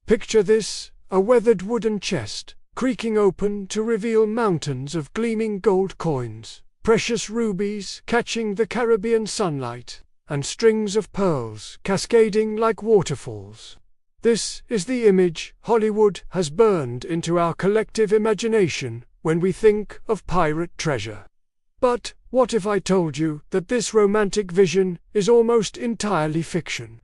Picture this, a weathered wooden chest, creaking open to reveal mountains of gleaming gold coins, precious rubies catching the Caribbean sunlight, and strings of pearls cascading like waterfalls. This is the image Hollywood has burned into our collective imagination when we think of pirate treasure. But what if I told you that this romantic vision is almost entirely fiction?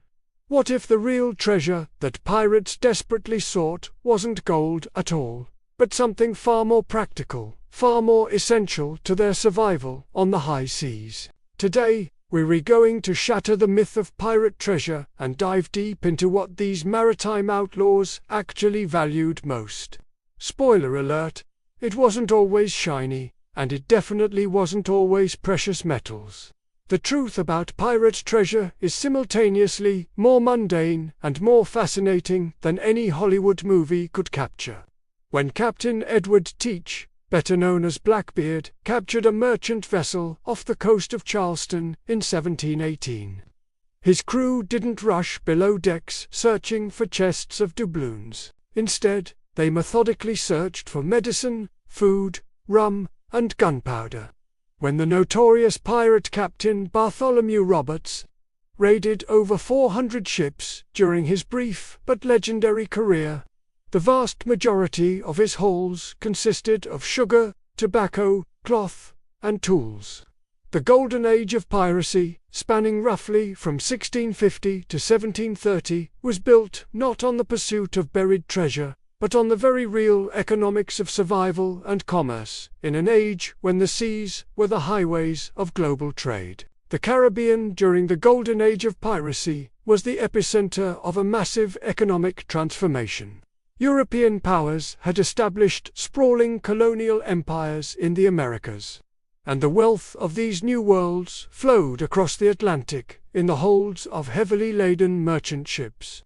What if the real treasure that pirates desperately sought wasn't gold at all, but something far more practical, far more essential to their survival on the high seas? Today, we're going to shatter the myth of pirate treasure and dive deep into what these maritime outlaws actually valued most. Spoiler alert, it wasn't always shiny, and it definitely wasn't always precious metals. The truth about pirate treasure is simultaneously more mundane and more fascinating than any Hollywood movie could capture. When Captain Edward Teach, better known as Blackbeard, captured a merchant vessel off the coast of Charleston in 1718. His crew didn't rush below decks searching for chests of doubloons. Instead, they methodically searched for medicine, food, rum, and gunpowder. When the notorious pirate captain Bartholomew Roberts raided over 400 ships during his brief but legendary career, the vast majority of his hauls consisted of sugar, tobacco, cloth, and tools. The golden age of piracy, spanning roughly from 1650 to 1730, was built not on the pursuit of buried treasure, but on the very real economics of survival and commerce, in an age when the seas were the highways of global trade. The Caribbean during the golden age of piracy was the epicenter of a massive economic transformation. European powers had established sprawling colonial empires in the Americas, and the wealth of these new worlds flowed across the Atlantic in the holds of heavily laden merchant ships.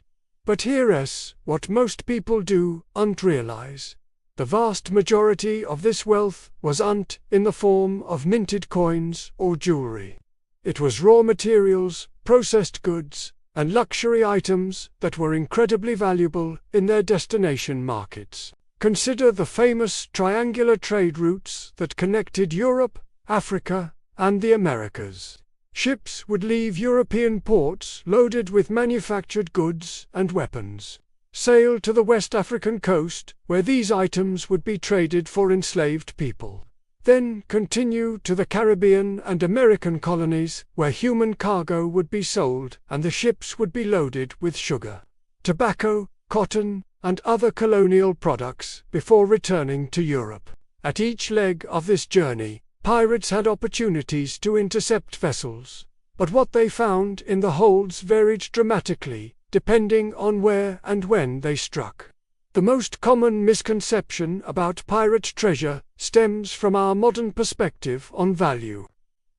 But here's what most people don't realize. The vast majority of this wealth wasn't in the form of minted coins or jewelry. It was raw materials, processed goods, and luxury items that were incredibly valuable in their destination markets. Consider the famous triangular trade routes that connected Europe, Africa, and the Americas. Ships would leave European ports loaded with manufactured goods and weapons, sail to the West African coast, where these items would be traded for enslaved people, then continue to the Caribbean and American colonies, where human cargo would be sold and the ships would be loaded with sugar, tobacco, cotton, and other colonial products before returning to Europe. At each leg of this journey, pirates had opportunities to intercept vessels, but what they found in the holds varied dramatically, depending on where and when they struck. The most common misconception about pirate treasure stems from our modern perspective on value.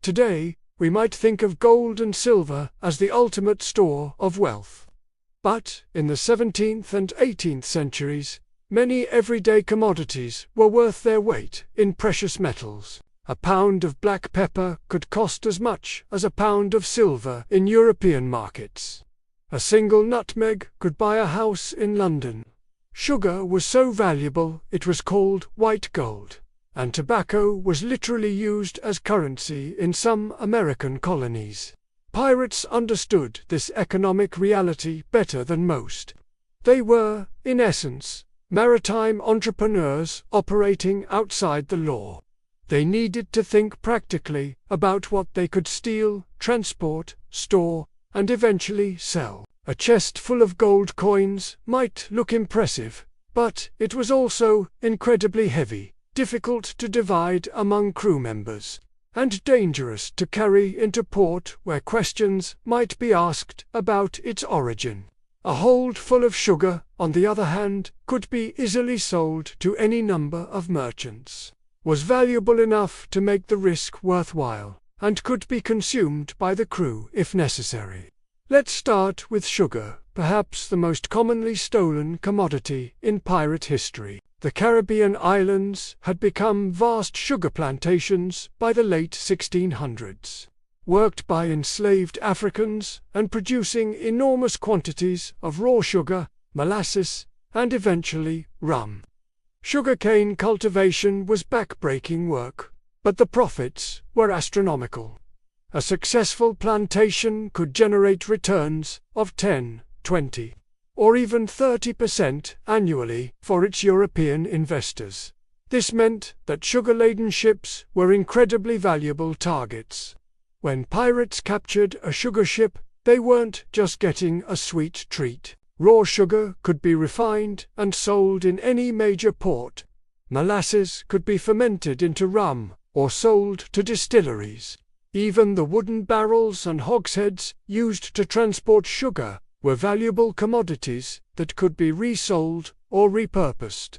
Today, we might think of gold and silver as the ultimate store of wealth. But in the 17th and 18th centuries, many everyday commodities were worth their weight in precious metals. A pound of black pepper could cost as much as a pound of silver in European markets. A single nutmeg could buy a house in London. Sugar was so valuable it was called white gold, and tobacco was literally used as currency in some American colonies. Pirates understood this economic reality better than most. They were, in essence, maritime entrepreneurs operating outside the law. They needed to think practically about what they could steal, transport, store, and eventually sell. A chest full of gold coins might look impressive, but it was also incredibly heavy, difficult to divide among crew members, and dangerous to carry into port where questions might be asked about its origin. A hold full of sugar, on the other hand, could be easily sold to any number of merchants, was valuable enough to make the risk worthwhile, and could be consumed by the crew if necessary. Let's start with sugar, perhaps the most commonly stolen commodity in pirate history. The Caribbean islands had become vast sugar plantations by the late 1600s, worked by enslaved Africans and producing enormous quantities of raw sugar, molasses, and eventually rum. Sugarcane cultivation was back-breaking work, but the profits were astronomical. A successful plantation could generate returns of 10, 20, or even 30% annually for its European investors. This meant that sugar-laden ships were incredibly valuable targets. When pirates captured a sugar ship, they weren't just getting a sweet treat. Raw sugar could be refined and sold in any major port. Molasses could be fermented into rum or sold to distilleries. Even the wooden barrels and hogsheads used to transport sugar were valuable commodities that could be resold or repurposed.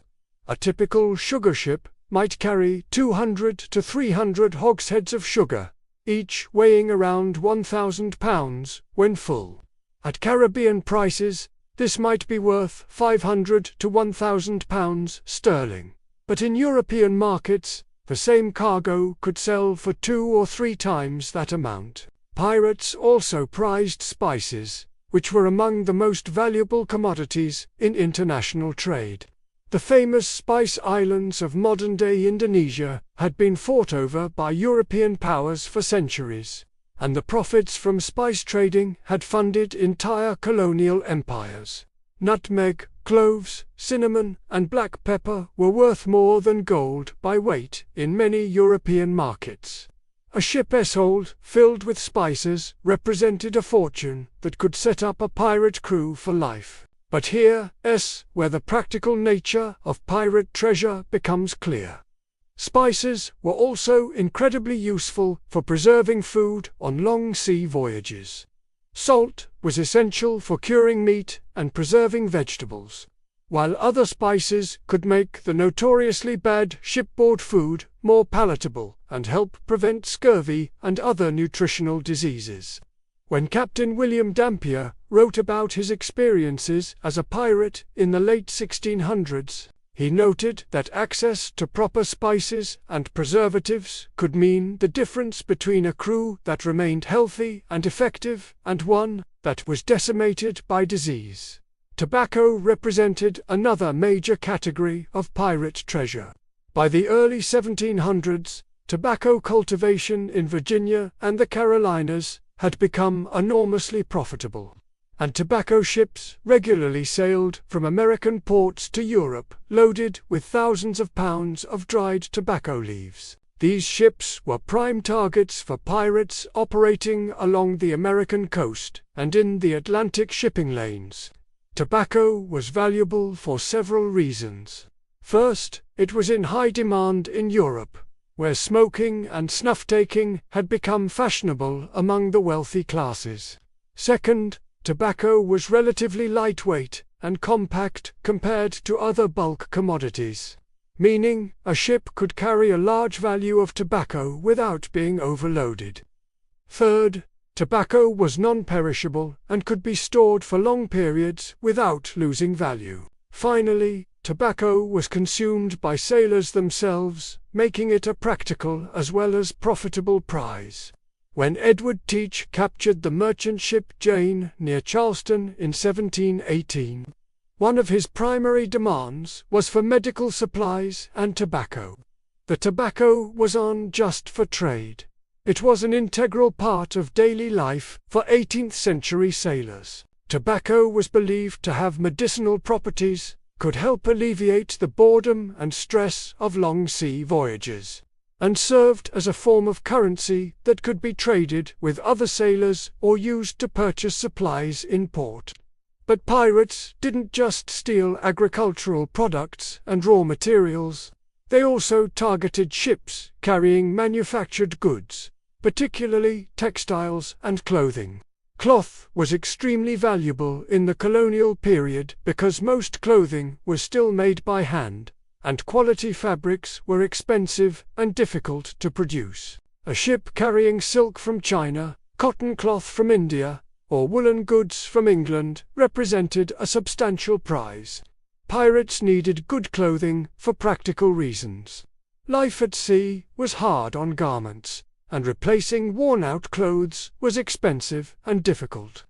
A typical sugar ship might carry 200 to 300 hogsheads of sugar, each weighing around 1,000 pounds when full. At Caribbean prices, this might be worth 500 to 1,000 pounds sterling. But in European markets, the same cargo could sell for 2 or 3 times that amount. Pirates also prized spices, which were among the most valuable commodities in international trade. The famous spice islands of modern-day Indonesia had been fought over by European powers for centuries, and the profits from spice trading had funded entire colonial empires. Nutmeg, cloves, cinnamon, and black pepper were worth more than gold by weight in many European markets. A ship's hold filled with spices represented a fortune that could set up a pirate crew for life. But here's where the practical nature of pirate treasure becomes clear. Spices were also incredibly useful for preserving food on long sea voyages. Salt was essential for curing meat and preserving vegetables, while other spices could make the notoriously bad shipboard food more palatable and help prevent scurvy and other nutritional diseases. When Captain William Dampier wrote about his experiences as a pirate in the late 1600s, he noted that access to proper spices and preservatives could mean the difference between a crew that remained healthy and effective and one that was decimated by disease. Tobacco represented another major category of pirate treasure. By the early 1700s, tobacco cultivation in Virginia and the Carolinas had become enormously profitable, and tobacco ships regularly sailed from American ports to Europe, loaded with thousands of pounds of dried tobacco leaves. These ships were prime targets for pirates operating along the American coast and in the Atlantic shipping lanes. Tobacco was valuable for several reasons. First, it was in high demand in Europe, where smoking and snuff-taking had become fashionable among the wealthy classes. Second, tobacco was relatively lightweight and compact compared to other bulk commodities, meaning a ship could carry a large value of tobacco without being overloaded. Third, tobacco was non-perishable and could be stored for long periods without losing value. Finally, tobacco was consumed by sailors themselves, making it a practical as well as profitable prize. When Edward Teach captured the merchant ship Jane near Charleston in 1718, one of his primary demands was for medical supplies and tobacco. The tobacco wasn't just for trade. It was an integral part of daily life for 18th-century sailors. Tobacco was believed to have medicinal properties, could help alleviate the boredom and stress of long sea voyages, and served as a form of currency that could be traded with other sailors or used to purchase supplies in port. But pirates didn't just steal agricultural products and raw materials. They also targeted ships carrying manufactured goods, particularly textiles and clothing. Cloth was extremely valuable in the colonial period because most clothing was still made by hand, and quality fabrics were expensive and difficult to produce. A ship carrying silk from China, cotton cloth from India, or woolen goods from England represented a substantial prize. Pirates needed good clothing for practical reasons. Life at sea was hard on garments, and replacing worn-out clothes was expensive and difficult.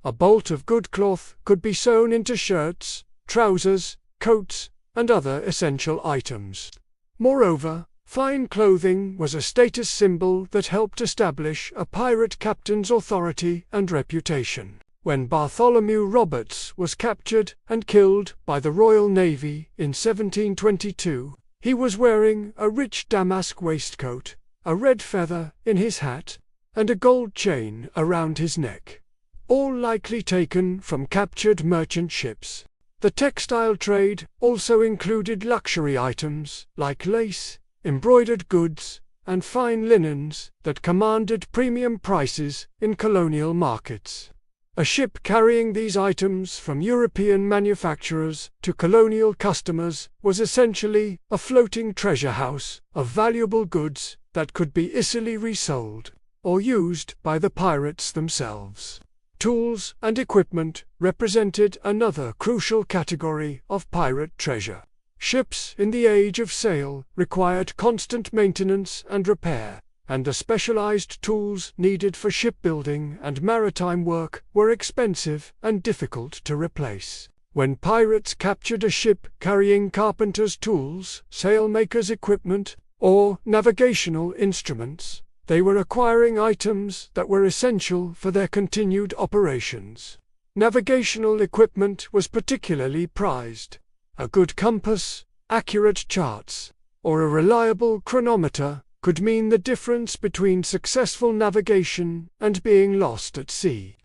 A bolt of good cloth could be sewn into shirts, trousers, coats, and other essential items. Moreover, fine clothing was a status symbol that helped establish a pirate captain's authority and reputation. When Bartholomew Roberts was captured and killed by the Royal Navy in 1722, he was wearing a rich damask waistcoat, a red feather in his hat, and a gold chain around his neck, all likely taken from captured merchant ships. The textile trade also included luxury items like lace, embroidered goods, and fine linens that commanded premium prices in colonial markets. A ship carrying these items from European manufacturers to colonial customers was essentially a floating treasure house of valuable goods that could be easily resold or used by the pirates themselves. Tools and equipment represented another crucial category of pirate treasure. Ships in the Age of Sail required constant maintenance and repair, and the specialized tools needed for shipbuilding and maritime work were expensive and difficult to replace. When pirates captured a ship carrying carpenter's tools, sailmaker's equipment, or navigational instruments, they were acquiring items that were essential for their continued operations. Navigational equipment was particularly prized. A good compass, accurate charts, or a reliable chronometer could mean the difference between successful navigation and being lost at sea.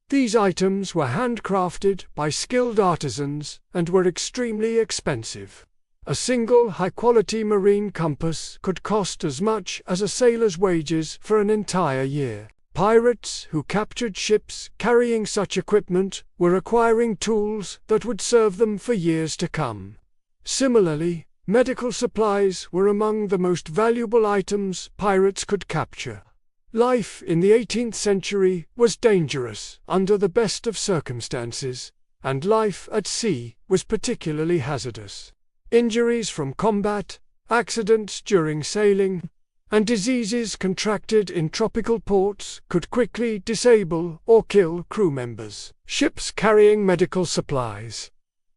These items were handcrafted by skilled artisans and were extremely expensive. A single high-quality marine compass could cost as much as a sailor's wages for an entire year. Pirates who captured ships carrying such equipment were acquiring tools that would serve them for years to come. Similarly, medical supplies were among the most valuable items pirates could capture. Life in the 18th century was dangerous under the best of circumstances, and life at sea was particularly hazardous. Injuries from combat, accidents during sailing, and diseases contracted in tropical ports could quickly disable or kill crew members. Ships carrying medical supplies,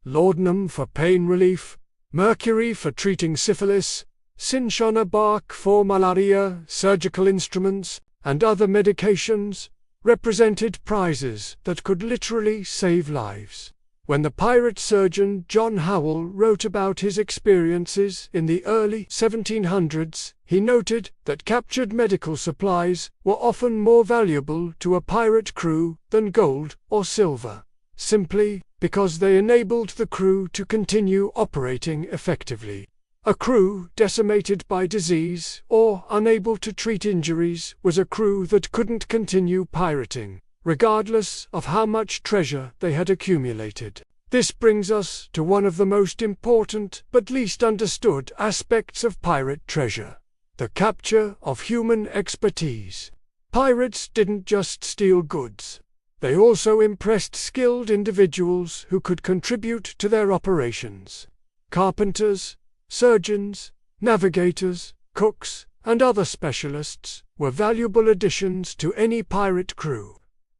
laudanum for pain relief, mercury for treating syphilis, cinchona bark for malaria, surgical instruments, and other medications, represented prizes that could literally save lives. When the pirate surgeon John Howell wrote about his experiences in the early 1700s, he noted that captured medical supplies were often more valuable to a pirate crew than gold or silver, simply because they enabled the crew to continue operating effectively. A crew decimated by disease or unable to treat injuries was a crew that couldn't continue pirating, regardless of how much treasure they had accumulated. This brings us to one of the most important but least understood aspects of pirate treasure: the capture of human expertise. Pirates didn't just steal goods. They also impressed skilled individuals who could contribute to their operations. Carpenters, surgeons, navigators, cooks, and other specialists were valuable additions to any pirate crew.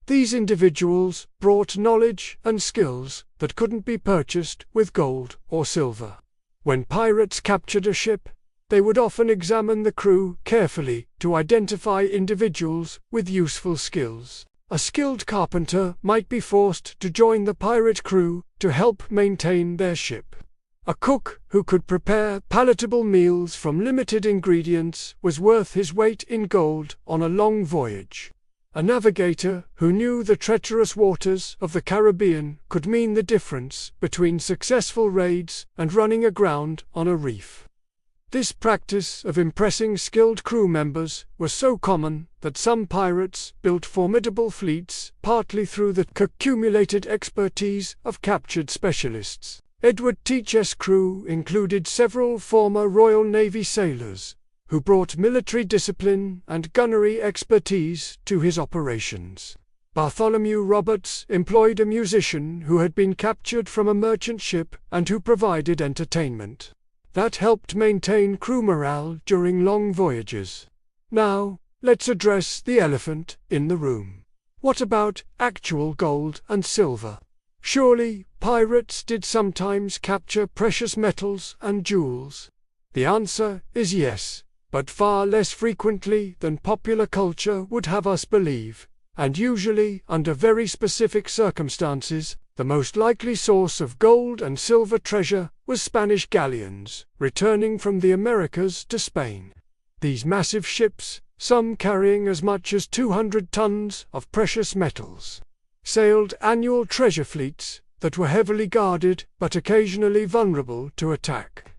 These individuals brought knowledge and skills that couldn't be purchased with gold or silver. When pirates captured a ship, they would often examine the crew carefully to identify individuals with useful skills. A skilled carpenter might be forced to join the pirate crew to help maintain their ship. A cook who could prepare palatable meals from limited ingredients was worth his weight in gold on a long voyage. A navigator who knew the treacherous waters of the Caribbean could mean the difference between successful raids and running aground on a reef. This practice of impressing skilled crew members was so common that some pirates built formidable fleets partly through the accumulated expertise of captured specialists. Edward Teach's crew included several former Royal Navy sailors, who brought military discipline and gunnery expertise to his operations. Bartholomew Roberts employed a musician who had been captured from a merchant ship and who provided entertainment. That helped maintain crew morale during long voyages. Now, let's address the elephant in the room: What about actual gold and silver? Surely, pirates did sometimes capture precious metals and jewels. The answer is yes, but far less frequently than popular culture would have us believe, and usually under very specific circumstances. The most likely source of gold and silver treasure was Spanish galleons, returning from the Americas to Spain. These massive ships, some carrying as much as 200 tons of precious metals, sailed annual treasure fleets that were heavily guarded but occasionally vulnerable to attack.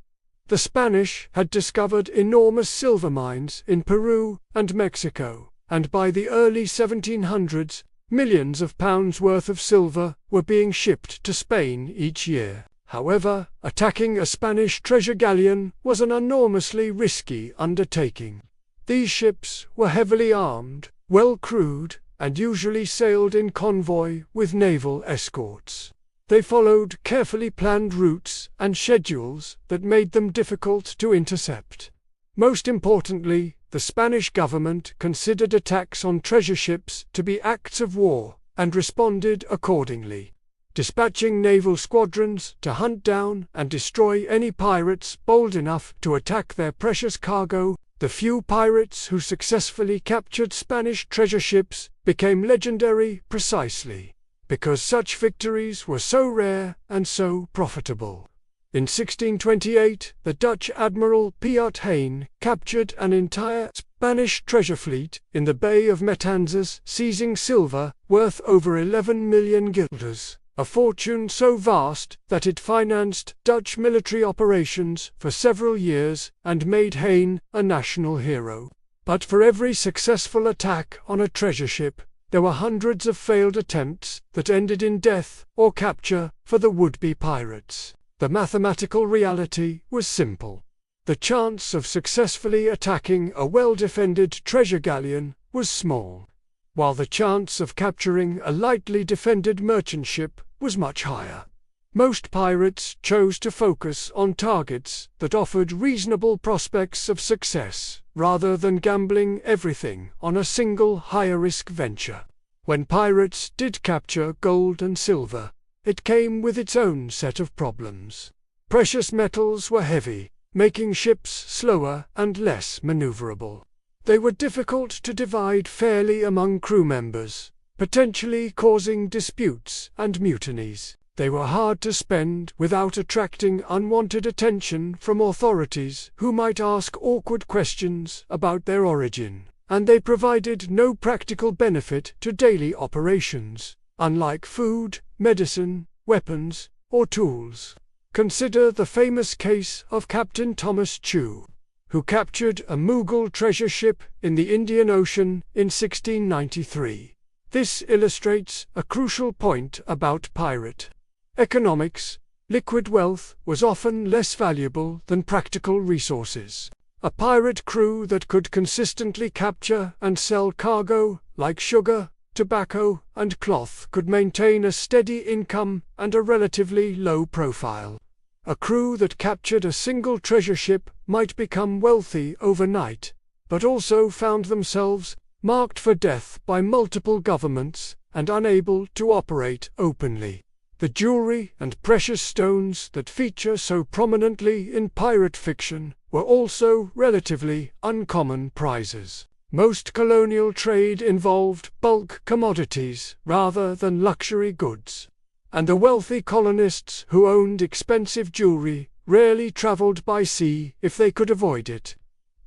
The Spanish had discovered enormous silver mines in Peru and Mexico, and by the early 1700s, millions of pounds worth of silver were being shipped to Spain each year. However, attacking a Spanish treasure galleon was an enormously risky undertaking. These ships were heavily armed, well crewed, and usually sailed in convoy with naval escorts. They followed carefully planned routes and schedules that made them difficult to intercept. Most importantly, the Spanish government considered attacks on treasure ships to be acts of war, and responded accordingly, dispatching naval squadrons to hunt down and destroy any pirates bold enough to attack their precious cargo. The few pirates who successfully captured Spanish treasure ships became legendary precisely because such victories were so rare and so profitable. In 1628, the Dutch admiral Piet Hein captured an entire Spanish treasure fleet in the Bay of Matanzas, seizing silver worth over 11 million guilders, a fortune so vast that it financed Dutch military operations for several years and made Hein a national hero. But for every successful attack on a treasure ship, there were hundreds of failed attempts that ended in death or capture for the would-be pirates. The mathematical reality was simple. The chance of successfully attacking a well-defended treasure galleon was small, while the chance of capturing a lightly defended merchant ship was much higher. Most pirates chose to focus on targets that offered reasonable prospects of success, rather than gambling everything on a single higher-risk venture. When pirates did capture gold and silver, it came with its own set of problems. Precious metals were heavy, making ships slower and less maneuverable. They were difficult to divide fairly among crew members, potentially causing disputes and mutinies. They were hard to spend without attracting unwanted attention from authorities who might ask awkward questions about their origin, and they provided no practical benefit to daily operations, unlike food, medicine, weapons, or tools. Consider the famous case of Captain Thomas Chew, who captured a Mughal treasure ship in the Indian Ocean in 1693. This illustrates a crucial point about pirate economics. Liquid wealth was often less valuable than practical resources. A pirate crew that could consistently capture and sell cargo, like sugar, tobacco, and cloth, could maintain a steady income and a relatively low profile. A crew that captured a single treasure ship might become wealthy overnight, but also found themselves marked for death by multiple governments and unable to operate openly. The jewelry and precious stones that feature so prominently in pirate fiction were also relatively uncommon prizes. Most colonial trade involved bulk commodities rather than luxury goods, and the wealthy colonists who owned expensive jewelry rarely traveled by sea if they could avoid it.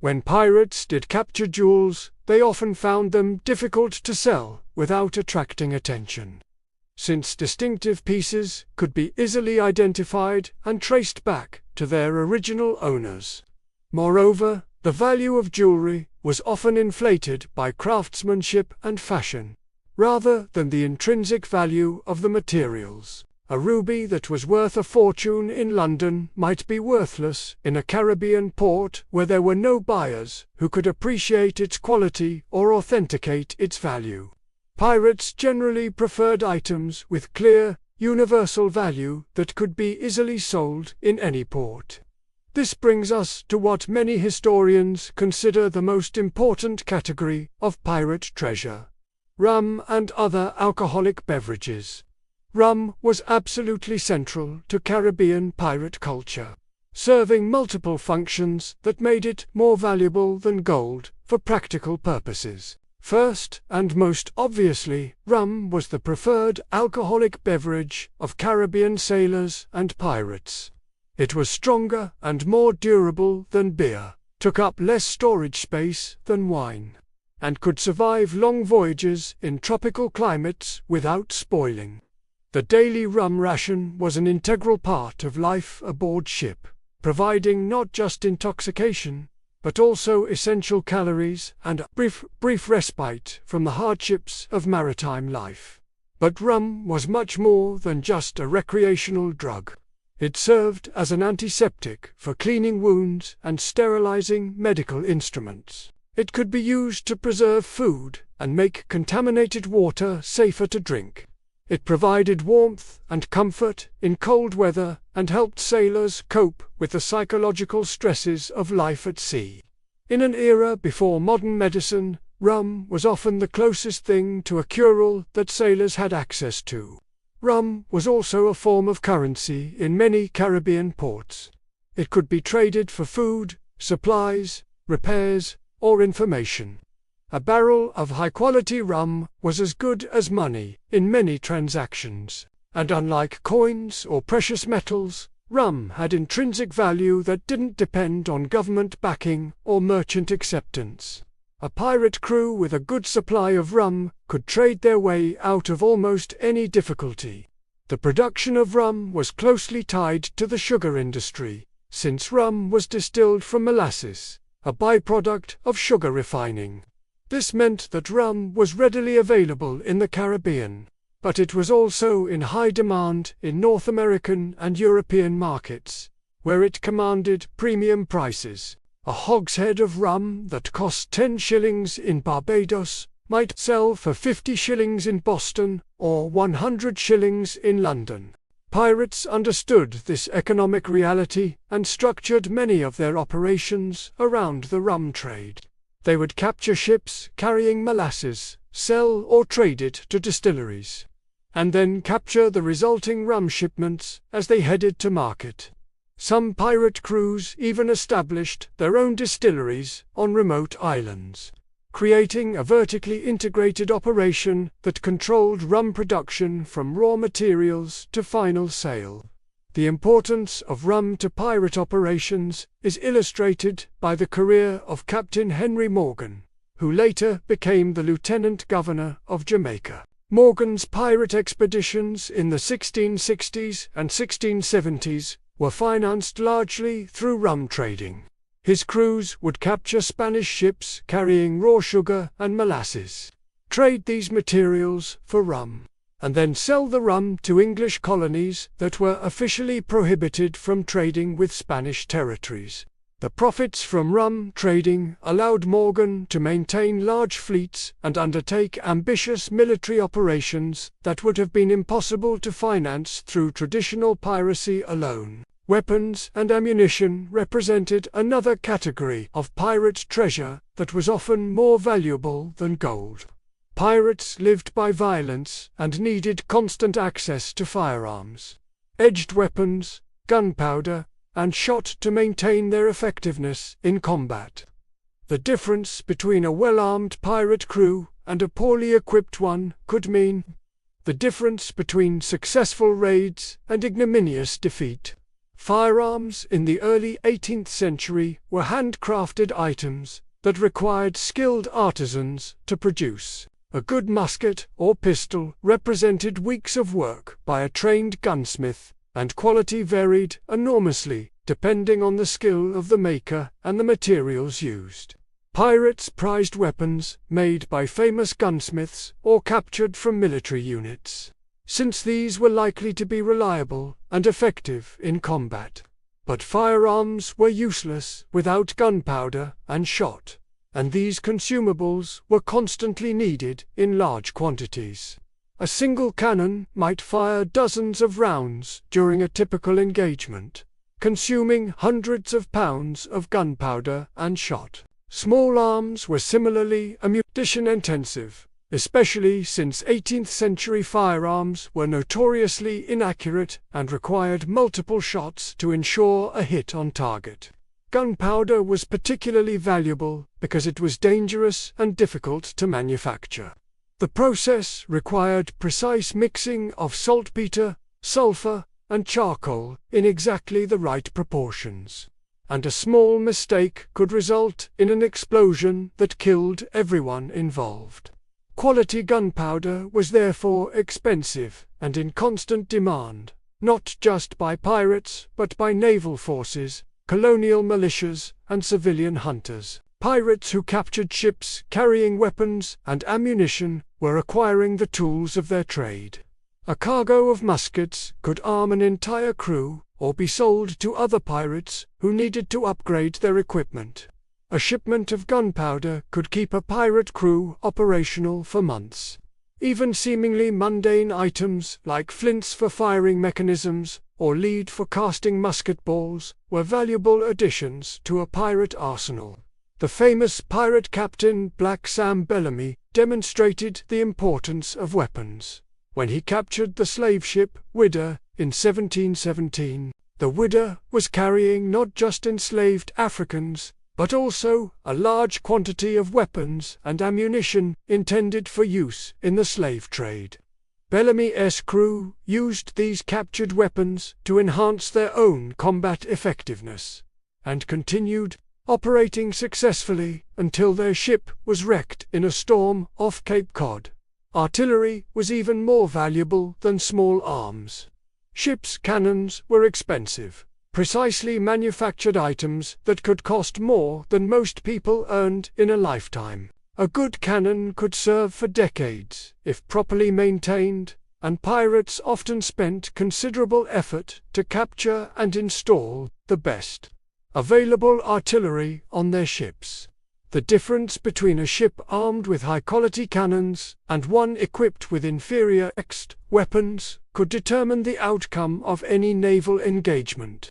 When pirates did capture jewels, they often found them difficult to sell without attracting attention, since distinctive pieces could be easily identified and traced back to their original owners. Moreover, the value of jewelry was often inflated by craftsmanship and fashion, rather than the intrinsic value of the materials. A ruby that was worth a fortune in London might be worthless in a Caribbean port where there were no buyers who could appreciate its quality or authenticate its value. Pirates generally preferred items with clear, universal value that could be easily sold in any port. This brings us to what many historians consider the most important category of pirate treasure: Rum and other alcoholic beverages. Rum was absolutely central to Caribbean pirate culture, serving multiple functions that made it more valuable than gold for practical purposes. First, and most obviously, rum was the preferred alcoholic beverage of Caribbean sailors and pirates. It was stronger and more durable than beer, took up less storage space than wine, and could survive long voyages in tropical climates without spoiling. The daily rum ration was an integral part of life aboard ship, providing not just intoxication, but also essential calories and a brief respite from the hardships of maritime life. But rum was much more than just a recreational drug. It served as an antiseptic for cleaning wounds and sterilizing medical instruments. It could be used to preserve food and make contaminated water safer to drink. It provided warmth and comfort in cold weather and helped sailors cope with the psychological stresses of life at sea. In an era before modern medicine, rum was often the closest thing to a cure-all that sailors had access to. Rum was also a form of currency in many Caribbean ports. It could be traded for food, supplies, repairs, or information. A barrel of high-quality rum was as good as money in many transactions, and unlike coins or precious metals, rum had intrinsic value that didn't depend on government backing or merchant acceptance. A pirate crew with a good supply of rum could trade their way out of almost any difficulty. The production of rum was closely tied to the sugar industry, since rum was distilled from molasses, a byproduct of sugar refining. This meant that rum was readily available in the Caribbean, but it was also in high demand in North American and European markets, where it commanded premium prices. A hogshead of rum that cost 10 shillings in Barbados might sell for 50 shillings in Boston or 100 shillings in London. Pirates understood this economic reality and structured many of their operations around the rum trade. They would capture ships carrying molasses, sell or trade it to distilleries, and then capture the resulting rum shipments as they headed to market. Some pirate crews even established their own distilleries on remote islands, creating a vertically integrated operation that controlled rum production from raw materials to final sale. The importance of rum to pirate operations is illustrated by the career of Captain Henry Morgan, who later became the Lieutenant Governor of Jamaica. Morgan's pirate expeditions in the 1660s and 1670s were financed largely through rum trading. His crews would capture Spanish ships carrying raw sugar and molasses, trade these materials for rum, and then sell the rum to English colonies that were officially prohibited from trading with Spanish territories. The profits from rum trading allowed Morgan to maintain large fleets and undertake ambitious military operations that would have been impossible to finance through traditional piracy alone. Weapons and ammunition represented another category of pirate treasure that was often more valuable than gold. Pirates lived by violence and needed constant access to firearms, edged weapons, gunpowder, and shot to maintain their effectiveness in combat. The difference between a well-armed pirate crew and a poorly equipped one could mean the difference between successful raids and ignominious defeat. Firearms in the early 18th century were handcrafted items that required skilled artisans to produce. A good musket or pistol represented weeks of work by a trained gunsmith, and quality varied enormously depending on the skill of the maker and the materials used. Pirates prized weapons made by famous gunsmiths or captured from military units, since these were likely to be reliable and effective in combat. But firearms were useless without gunpowder and shot, and these consumables were constantly needed in large quantities. A single cannon might fire dozens of rounds during a typical engagement, consuming hundreds of pounds of gunpowder and shot. Small arms were similarly ammunition-intensive, especially since 18th-century firearms were notoriously inaccurate and required multiple shots to ensure a hit on target. Gunpowder was particularly valuable because it was dangerous and difficult to manufacture. The process required precise mixing of saltpeter, sulfur, and charcoal in exactly the right proportions, and a small mistake could result in an explosion that killed everyone involved. Quality gunpowder was therefore expensive and in constant demand, not just by pirates but by naval forces, colonial militias, and civilian hunters. Pirates who captured ships carrying weapons and ammunition were acquiring the tools of their trade. A cargo of muskets could arm an entire crew or be sold to other pirates who needed to upgrade their equipment. A shipment of gunpowder could keep a pirate crew operational for months. Even seemingly mundane items like flints for firing mechanisms or lead for casting musket balls were valuable additions to a pirate arsenal. The famous pirate captain Black Sam Bellamy demonstrated the importance of weapons when he captured the slave ship Widder in 1717. The Widder was carrying not just enslaved Africans, but also a large quantity of weapons and ammunition intended for use in the slave trade. Bellamy's crew used these captured weapons to enhance their own combat effectiveness, and continued operating successfully until their ship was wrecked in a storm off Cape Cod. Artillery was even more valuable than small arms. Ships' cannons were expensive, precisely manufactured items that could cost more than most people earned in a lifetime. A good cannon could serve for decades if properly maintained, and pirates often spent considerable effort to capture and install the best available artillery on their ships. The difference between a ship armed with high-quality cannons and one equipped with inferior weapons could determine the outcome of any naval engagement.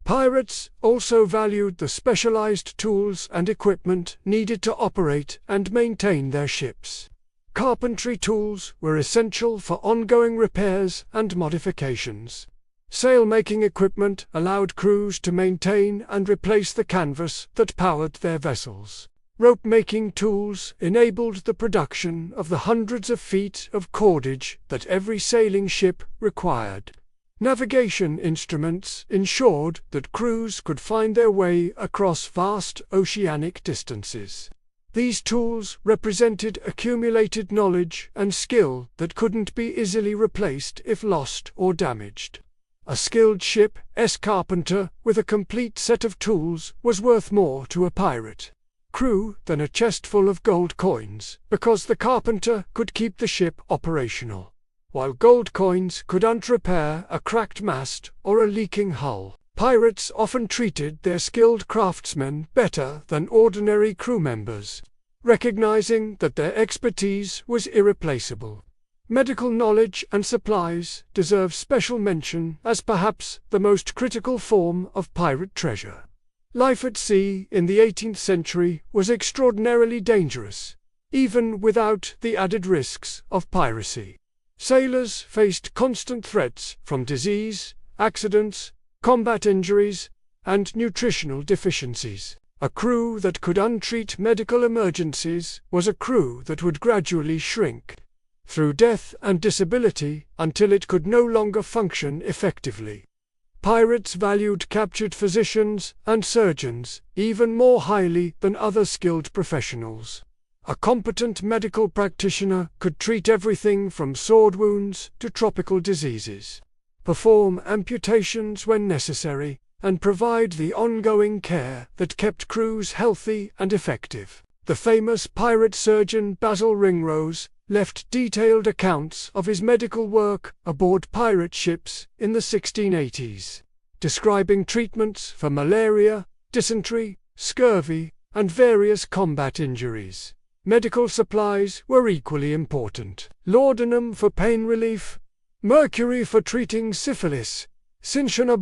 Pirates also valued the specialized tools and equipment needed to operate and maintain their ships. Carpentry tools were essential for ongoing repairs and modifications. Sail-making equipment allowed crews to maintain and replace the canvas that powered their vessels. Rope-making tools enabled the production of the hundreds of feet of cordage that every sailing ship required. Navigation instruments ensured that crews could find their way across vast oceanic distances. These tools represented accumulated knowledge and skill that couldn't be easily replaced if lost or damaged. A skilled ship's carpenter with a complete set of tools was worth more to a pirate crew than a chest full of gold coins, because the carpenter could keep the ship operational, while gold coins couldn't repair a cracked mast or a leaking hull. Pirates often treated their skilled craftsmen better than ordinary crew members, recognizing that their expertise was irreplaceable. Medical knowledge and supplies deserve special mention as perhaps the most critical form of pirate treasure. Life at sea in the 18th century was extraordinarily dangerous, even without the added risks of piracy. Sailors faced constant threats from disease, accidents, combat injuries, and nutritional deficiencies. A crew that could untreat medical emergencies was a crew that would gradually shrink through death and disability until it could no longer function effectively. Pirates valued captured physicians and surgeons even more highly than other skilled professionals. A competent medical practitioner could treat everything from sword wounds to tropical diseases, perform amputations when necessary, and provide the ongoing care that kept crews healthy and effective. The famous pirate surgeon Basil Ringrose left detailed accounts of his medical work aboard pirate ships in the 1680s, describing treatments for malaria, dysentery, scurvy, and various combat injuries. Medical supplies were equally important. Laudanum for pain relief, mercury for treating syphilis, cinchona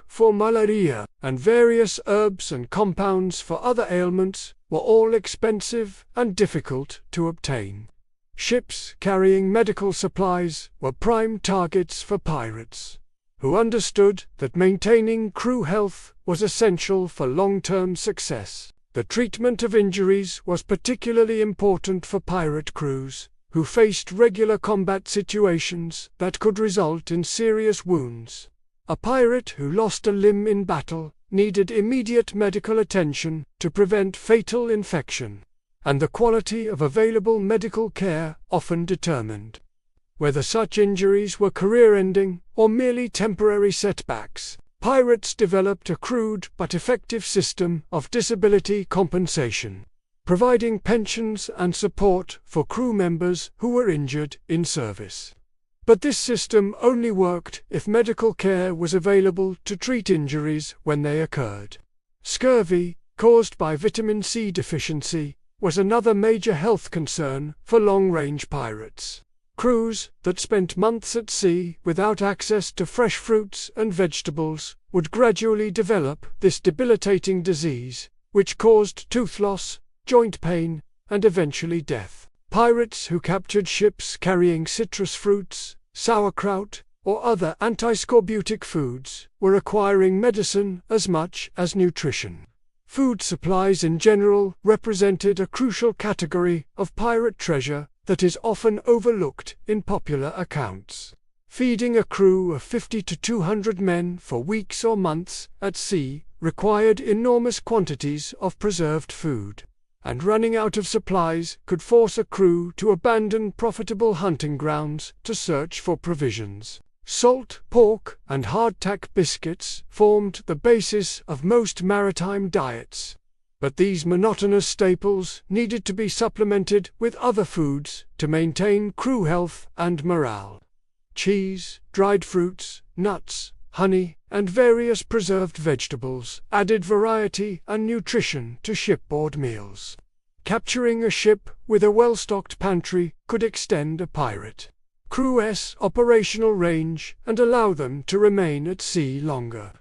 for malaria, and various herbs and compounds for other ailments were all expensive and difficult to obtain. Ships carrying medical supplies were prime targets for pirates, who understood that maintaining crew health was essential for long-term success. The treatment of injuries was particularly important for pirate crews, who faced regular combat situations that could result in serious wounds. A pirate who lost a limb in battle needed immediate medical attention to prevent fatal infection, and the quality of available medical care often determined whether such injuries were career-ending or merely temporary setbacks. Pirates developed a crude but effective system of disability compensation, providing pensions and support for crew members who were injured in service. But this system only worked if medical care was available to treat injuries when they occurred. Scurvy, caused by vitamin C deficiency, was another major health concern for long-range pirates. Crews that spent months at sea without access to fresh fruits and vegetables would gradually develop this debilitating disease, which caused tooth loss, joint pain, and eventually death. Pirates who captured ships carrying citrus fruits, sauerkraut, or other antiscorbutic foods were acquiring medicine as much as nutrition. Food supplies in general represented a crucial category of pirate treasure that is often overlooked in popular accounts. Feeding a crew of 50 to 200 men for weeks or months at sea required enormous quantities of preserved food, and running out of supplies could force a crew to abandon profitable hunting grounds to search for provisions. Salt, pork, and hardtack biscuits formed the basis of most maritime diets, but these monotonous staples needed to be supplemented with other foods to maintain crew health and morale. Cheese, dried fruits, nuts, honey, and various preserved vegetables added variety and nutrition to shipboard meals. Capturing a ship with a well-stocked pantry could extend a pirate crew's operational range and allow them to remain at sea longer.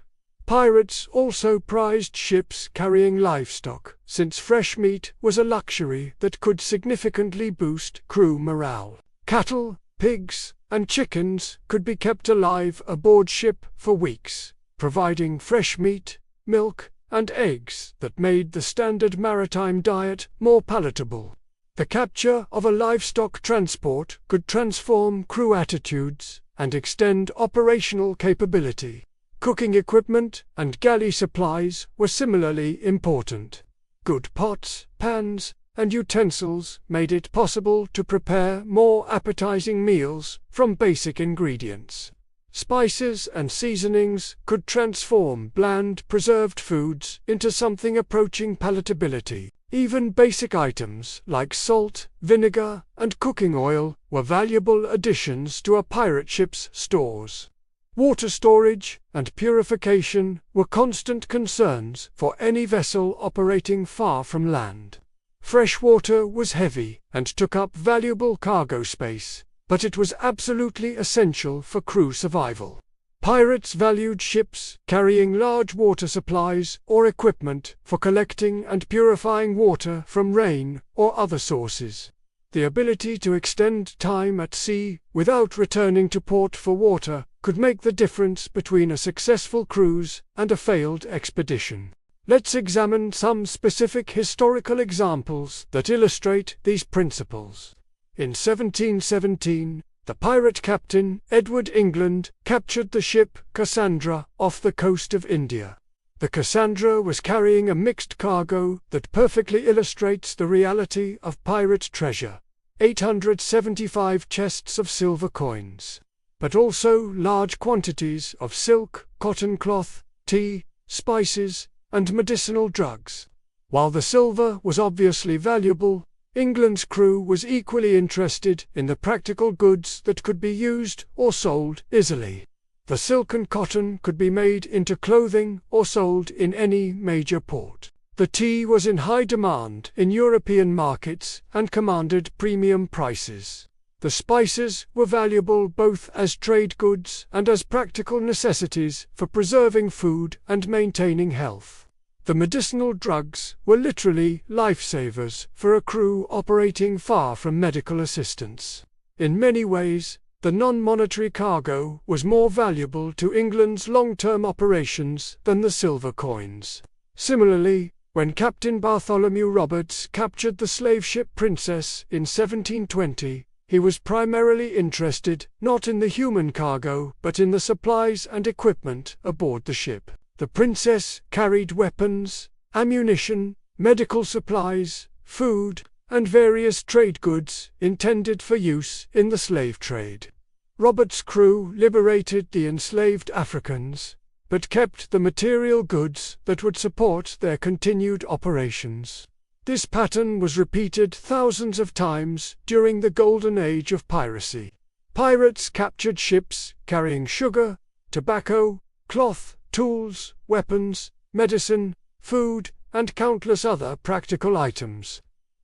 Pirates also prized ships carrying livestock, since fresh meat was a luxury that could significantly boost crew morale. Cattle, pigs, and chickens could be kept alive aboard ship for weeks, providing fresh meat, milk, and eggs that made the standard maritime diet more palatable. The capture of a livestock transport could transform crew attitudes and extend operational capability. Cooking equipment and galley supplies were similarly important. Good pots, pans, and utensils made it possible to prepare more appetizing meals from basic ingredients. Spices and seasonings could transform bland, preserved foods into something approaching palatability. Even basic items like salt, vinegar, and cooking oil were valuable additions to a pirate ship's stores. Water storage and purification were constant concerns for any vessel operating far from land. Fresh water was heavy and took up valuable cargo space, but it was absolutely essential for crew survival. Pirates valued ships carrying large water supplies or equipment for collecting and purifying water from rain or other sources. The ability to extend time at sea without returning to port for water could make the difference between a successful cruise and a failed expedition. Let's examine some specific historical examples that illustrate these principles. In 1717, the pirate captain, Edward England, captured the ship Cassandra off the coast of India. The Cassandra was carrying a mixed cargo that perfectly illustrates the reality of pirate treasure: 875 chests of silver coins, but also large quantities of silk, cotton cloth, tea, spices, and medicinal drugs. While the silver was obviously valuable, England's crew was equally interested in the practical goods that could be used or sold easily. The silk and cotton could be made into clothing or sold in any major port. The tea was in high demand in European markets and commanded premium prices. The spices were valuable both as trade goods and as practical necessities for preserving food and maintaining health. The medicinal drugs were literally lifesavers for a crew operating far from medical assistance. In many ways, the non-monetary cargo was more valuable to England's long-term operations than the silver coins. Similarly, when Captain Bartholomew Roberts captured the slave ship Princess in 1720, he was primarily interested not in the human cargo but in the supplies and equipment aboard the ship. The Princess carried weapons, ammunition, medical supplies, food, and various trade goods intended for use in the slave trade. Roberts' crew liberated the enslaved Africans, but kept the material goods that would support their continued operations. This pattern was repeated thousands of times during the golden age of piracy. Pirates captured ships carrying sugar, tobacco, cloth, tools, weapons, medicine, food, and countless other practical items.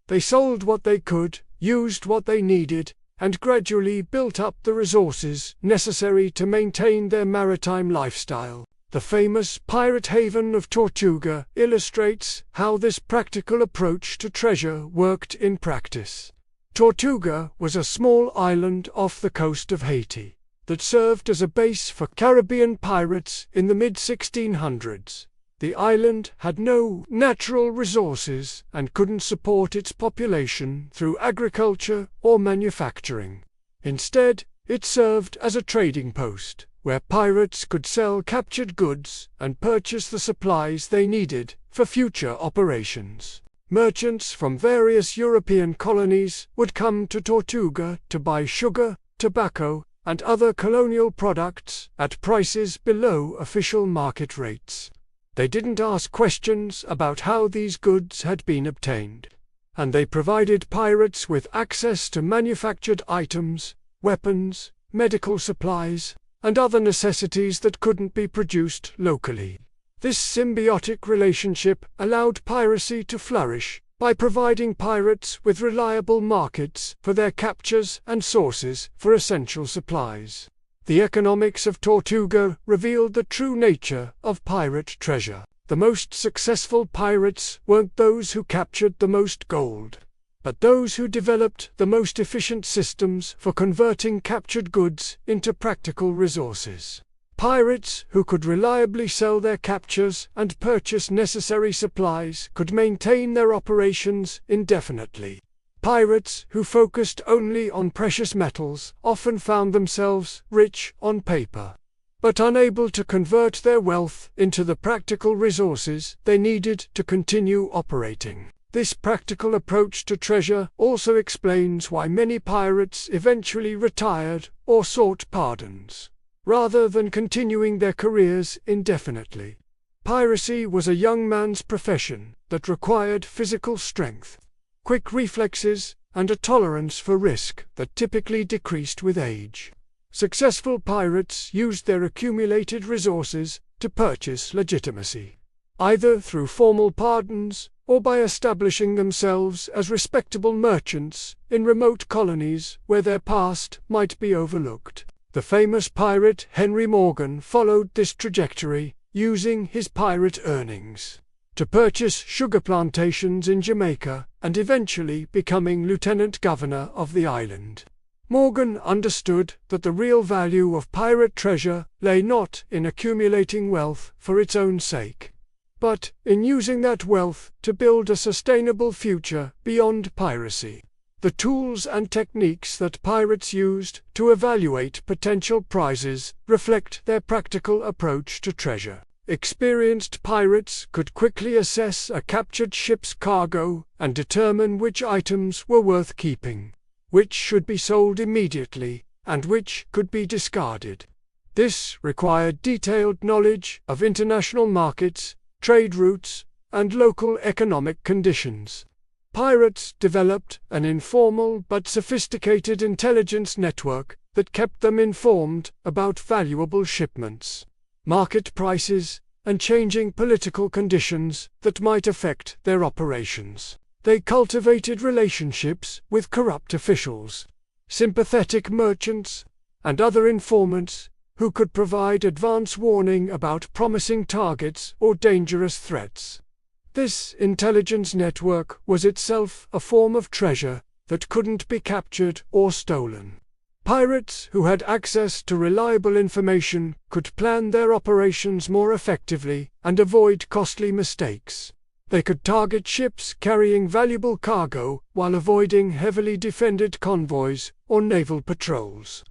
They sold what they could, used what they needed, and gradually built up the resources necessary to maintain their maritime lifestyle. The famous pirate haven of Tortuga illustrates how this practical approach to treasure worked in practice. Tortuga was a small island off the coast of Haiti that served as a base for Caribbean pirates in the mid-1600s. The island had no natural resources and couldn't support its population through agriculture or manufacturing. Instead, it served as a trading post, where pirates could sell captured goods and purchase the supplies they needed for future operations. Merchants from various European colonies would come to Tortuga to buy sugar, tobacco, and other colonial products at prices below official market rates. They didn't ask questions about how these goods had been obtained, and they provided pirates with access to manufactured items, weapons, medical supplies, and other necessities that couldn't be produced locally. This symbiotic relationship allowed piracy to flourish by providing pirates with reliable markets for their captures and sources for essential supplies. The economics of Tortuga revealed the true nature of pirate treasure. The most successful pirates weren't those who captured the most gold, but those who developed the most efficient systems for converting captured goods into practical resources. Pirates who could reliably sell their captures and purchase necessary supplies could maintain their operations indefinitely. Pirates who focused only on precious metals often found themselves rich on paper, but unable to convert their wealth into the practical resources they needed to continue operating. This practical approach to treasure also explains why many pirates eventually retired or sought pardons, rather than continuing their careers indefinitely. Piracy was a young man's profession that required physical strength, quick reflexes, and a tolerance for risk that typically decreased with age. Successful pirates used their accumulated resources to purchase legitimacy, either through formal pardons or by establishing themselves as respectable merchants in remote colonies where their past might be overlooked. The famous pirate Henry Morgan followed this trajectory, using his pirate earnings to purchase sugar plantations in Jamaica and eventually becoming lieutenant governor of the island. Morgan understood that the real value of pirate treasure lay not in accumulating wealth for its own sake, but in using that wealth to build a sustainable future beyond piracy. The tools and techniques that pirates used to evaluate potential prizes reflect their practical approach to treasure. Experienced pirates could quickly assess a captured ship's cargo and determine which items were worth keeping, which should be sold immediately, and which could be discarded. This required detailed knowledge of international markets, trade routes, and local economic conditions. Pirates developed an informal but sophisticated intelligence network that kept them informed about valuable shipments, market prices, and changing political conditions that might affect their operations. They cultivated relationships with corrupt officials, sympathetic merchants, and other informants who could provide advance warning about promising targets or dangerous threats. This intelligence network was itself a form of treasure that couldn't be captured or stolen. Pirates who had access to reliable information could plan their operations more effectively and avoid costly mistakes. They could target ships carrying valuable cargo while avoiding heavily defended convoys or naval patrols.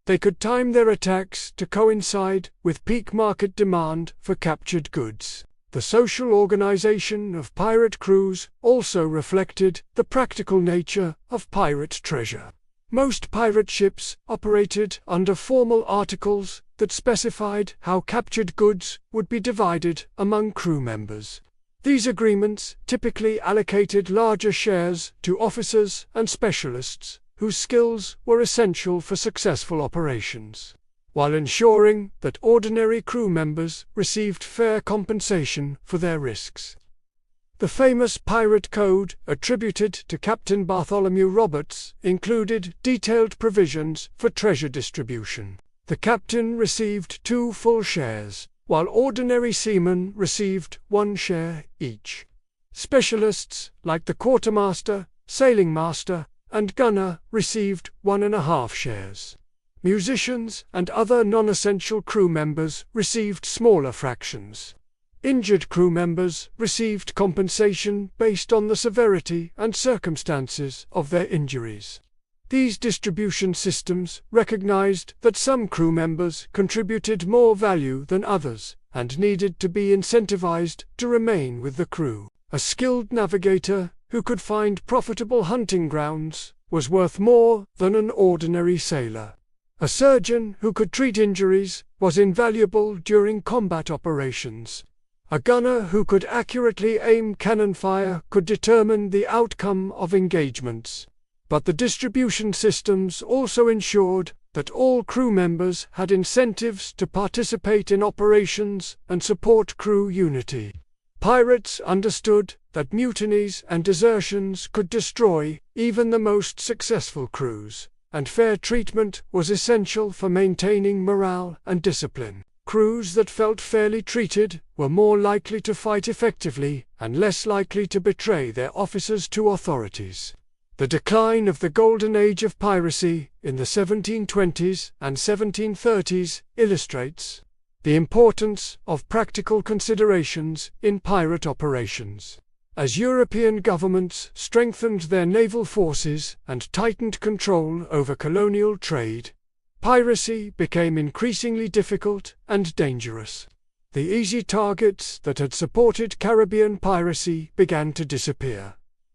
They could time their attacks to coincide with peak market demand for captured goods. The social organization of pirate crews also reflected the practical nature of pirate treasure. Most pirate ships operated under formal articles that specified how captured goods would be divided among crew members. These agreements typically allocated larger shares to officers and specialists whose skills were essential for successful operations, while ensuring that ordinary crew members received fair compensation for their risks. The famous Pirate Code, attributed to Captain Bartholomew Roberts, included detailed provisions for treasure distribution. The captain received 2 full shares, while ordinary seamen received 1 share each. Specialists like the quartermaster, sailing master, and gunner received 1.5 shares. Musicians and other non-essential crew members received smaller fractions. Injured crew members received compensation based on the severity and circumstances of their injuries. These distribution systems recognized that some crew members contributed more value than others and needed to be incentivized to remain with the crew. A skilled navigator who could find profitable hunting grounds was worth more than an ordinary sailor. A surgeon who could treat injuries was invaluable during combat operations. A gunner who could accurately aim cannon fire could determine the outcome of engagements. But the distribution systems also ensured that all crew members had incentives to participate in operations and support crew unity. Pirates understood that mutinies and desertions could destroy even the most successful crews, and fair treatment was essential for maintaining morale and discipline. Crews that felt fairly treated were more likely to fight effectively and less likely to betray their officers to authorities. The decline of the Golden Age of piracy in the 1720s and 1730s illustrates the importance of practical considerations in pirate operations. As European governments strengthened their naval forces and tightened control over colonial trade, piracy became increasingly difficult and dangerous. The easy targets that had supported Caribbean piracy began to disappear.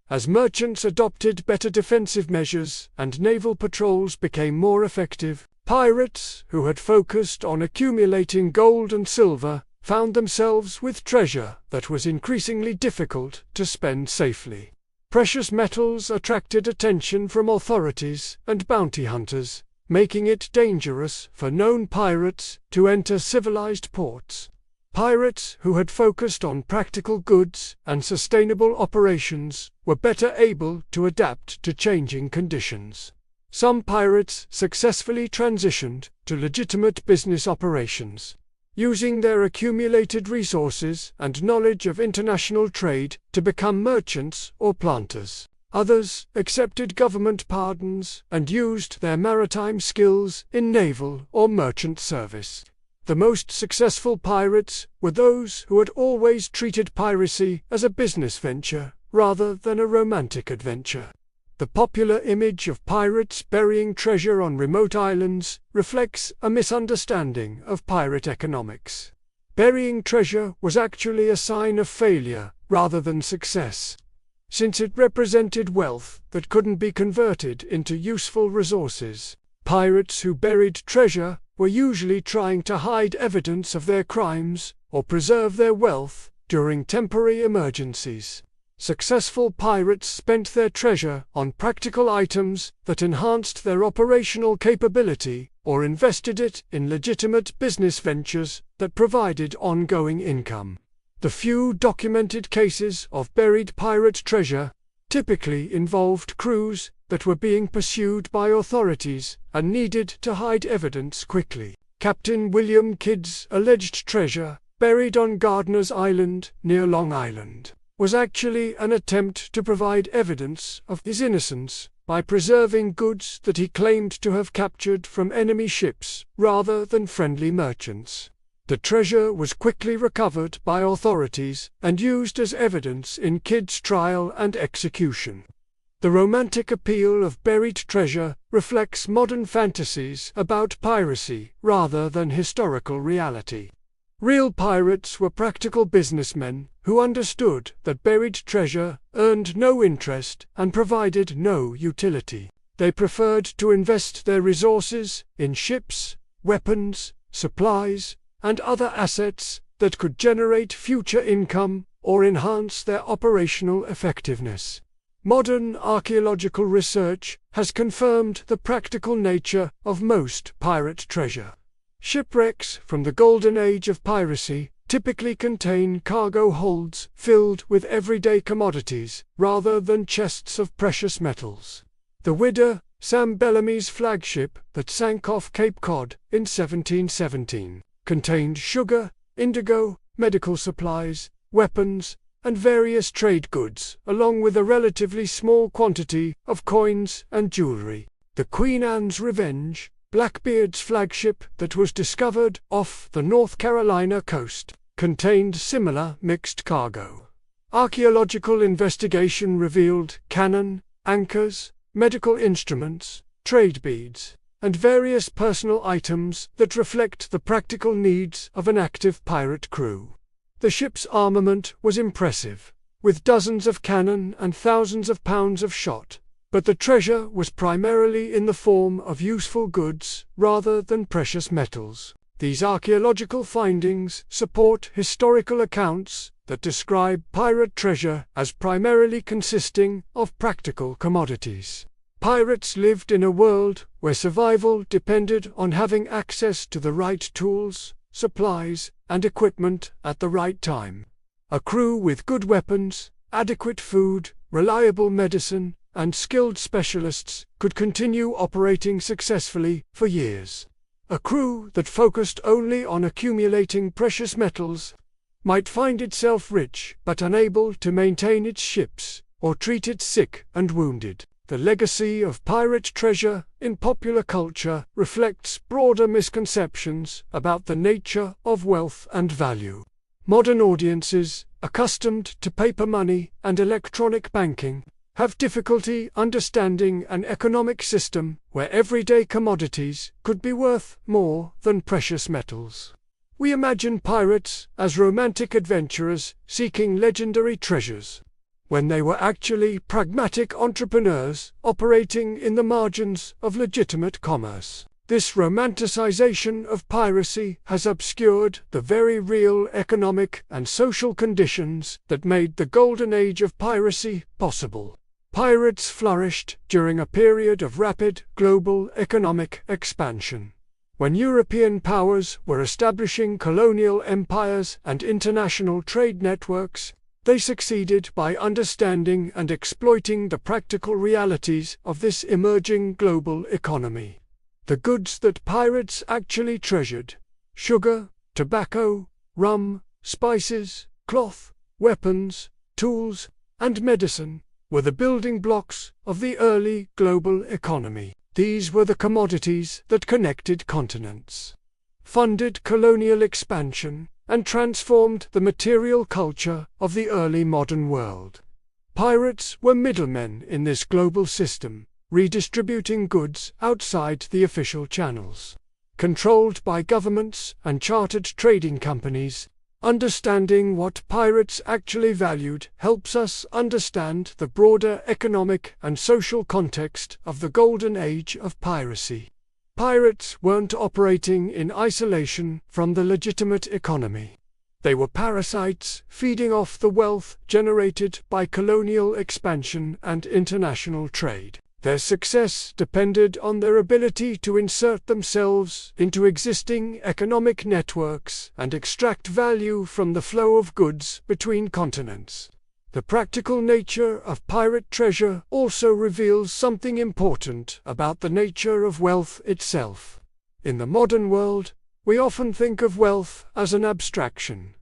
As merchants adopted better defensive measures and naval patrols became more effective, pirates who had focused on accumulating gold and silver found themselves with treasure that was increasingly difficult to spend safely. Precious metals attracted attention from authorities and bounty hunters, making it dangerous for known pirates to enter civilized ports. Pirates who had focused on practical goods and sustainable operations were better able to adapt to changing conditions. Some pirates successfully transitioned to legitimate business operations, using their accumulated resources and knowledge of international trade to become merchants or planters. Others accepted government pardons and used their maritime skills in naval or merchant service. The most successful pirates were those who had always treated piracy as a business venture rather than a romantic adventure. The popular image of pirates burying treasure on remote islands reflects a misunderstanding of pirate economics. Burying treasure was actually a sign of failure rather than success, since it represented wealth that couldn't be converted into useful resources. Pirates who buried treasure were usually trying to hide evidence of their crimes or preserve their wealth during temporary emergencies. Successful pirates spent their treasure on practical items that enhanced their operational capability or invested it in legitimate business ventures that provided ongoing income. The few documented cases of buried pirate treasure typically involved crews that were being pursued by authorities and needed to hide evidence quickly. Captain William Kidd's alleged treasure, buried on Gardiner's Island near Long Island, was actually an attempt to provide evidence of his innocence by preserving goods that he claimed to have captured from enemy ships rather than friendly merchants. The treasure was quickly recovered by authorities and used as evidence in Kidd's trial and execution. The romantic appeal of buried treasure reflects modern fantasies about piracy rather than historical reality. Real pirates were practical businessmen who understood that buried treasure earned no interest and provided no utility. They preferred to invest their resources in ships, weapons, supplies, and other assets that could generate future income or enhance their operational effectiveness. Modern archaeological research has confirmed the practical nature of most pirate treasure. Shipwrecks from the golden age of piracy typically contain cargo holds filled with everyday commodities rather than chests of precious metals. The Widder, Sam Bellamy's flagship that sank off Cape Cod in 1717, contained sugar, indigo, medical supplies, weapons, and various trade goods, along with a relatively small quantity of coins and jewelry. The Queen Anne's Revenge, Blackbeard's flagship that was discovered off the North Carolina coast, contained similar mixed cargo. Archaeological investigation revealed cannon, anchors, medical instruments, trade beads, and various personal items that reflect the practical needs of an active pirate crew. The ship's armament was impressive, with dozens of cannon and thousands of pounds of shot, but the treasure was primarily in the form of useful goods rather than precious metals. These archaeological findings support historical accounts that describe pirate treasure as primarily consisting of practical commodities. Pirates lived in a world where survival depended on having access to the right tools, supplies, and equipment at the right time. A crew with good weapons, adequate food, reliable medicine, and skilled specialists could continue operating successfully for years. A crew that focused only on accumulating precious metals might find itself rich but unable to maintain its ships or treat its sick and wounded. The legacy of pirate treasure in popular culture reflects broader misconceptions about the nature of wealth and value. Modern audiences, accustomed to paper money and electronic banking, have difficulty understanding an economic system where everyday commodities could be worth more than precious metals. We imagine pirates as romantic adventurers seeking legendary treasures, when they were actually pragmatic entrepreneurs operating in the margins of legitimate commerce. This romanticization of piracy has obscured the very real economic and social conditions that made the golden age of piracy possible. Pirates flourished during a period of rapid global economic expansion. When European powers were establishing colonial empires and international trade networks, they succeeded by understanding and exploiting the practical realities of this emerging global economy. The goods that pirates actually treasured — sugar, tobacco, rum, spices, cloth, weapons, tools, and medicine — were the building blocks of the early global economy. These were the commodities that connected continents, funded colonial expansion, and transformed the material culture of the early modern world. Pirates were middlemen in this global system, redistributing goods outside the official channels. Controlled by governments and chartered trading companies, understanding what pirates actually valued helps us understand the broader economic and social context of the golden age of piracy. Pirates weren't operating in isolation from the legitimate economy. They were parasites feeding off the wealth generated by colonial expansion and international trade. Their success depended on their ability to insert themselves into existing economic networks and extract value from the flow of goods between continents. The practical nature of pirate treasure also reveals something important about the nature of wealth itself. In the modern world, we often think of wealth as an abstraction.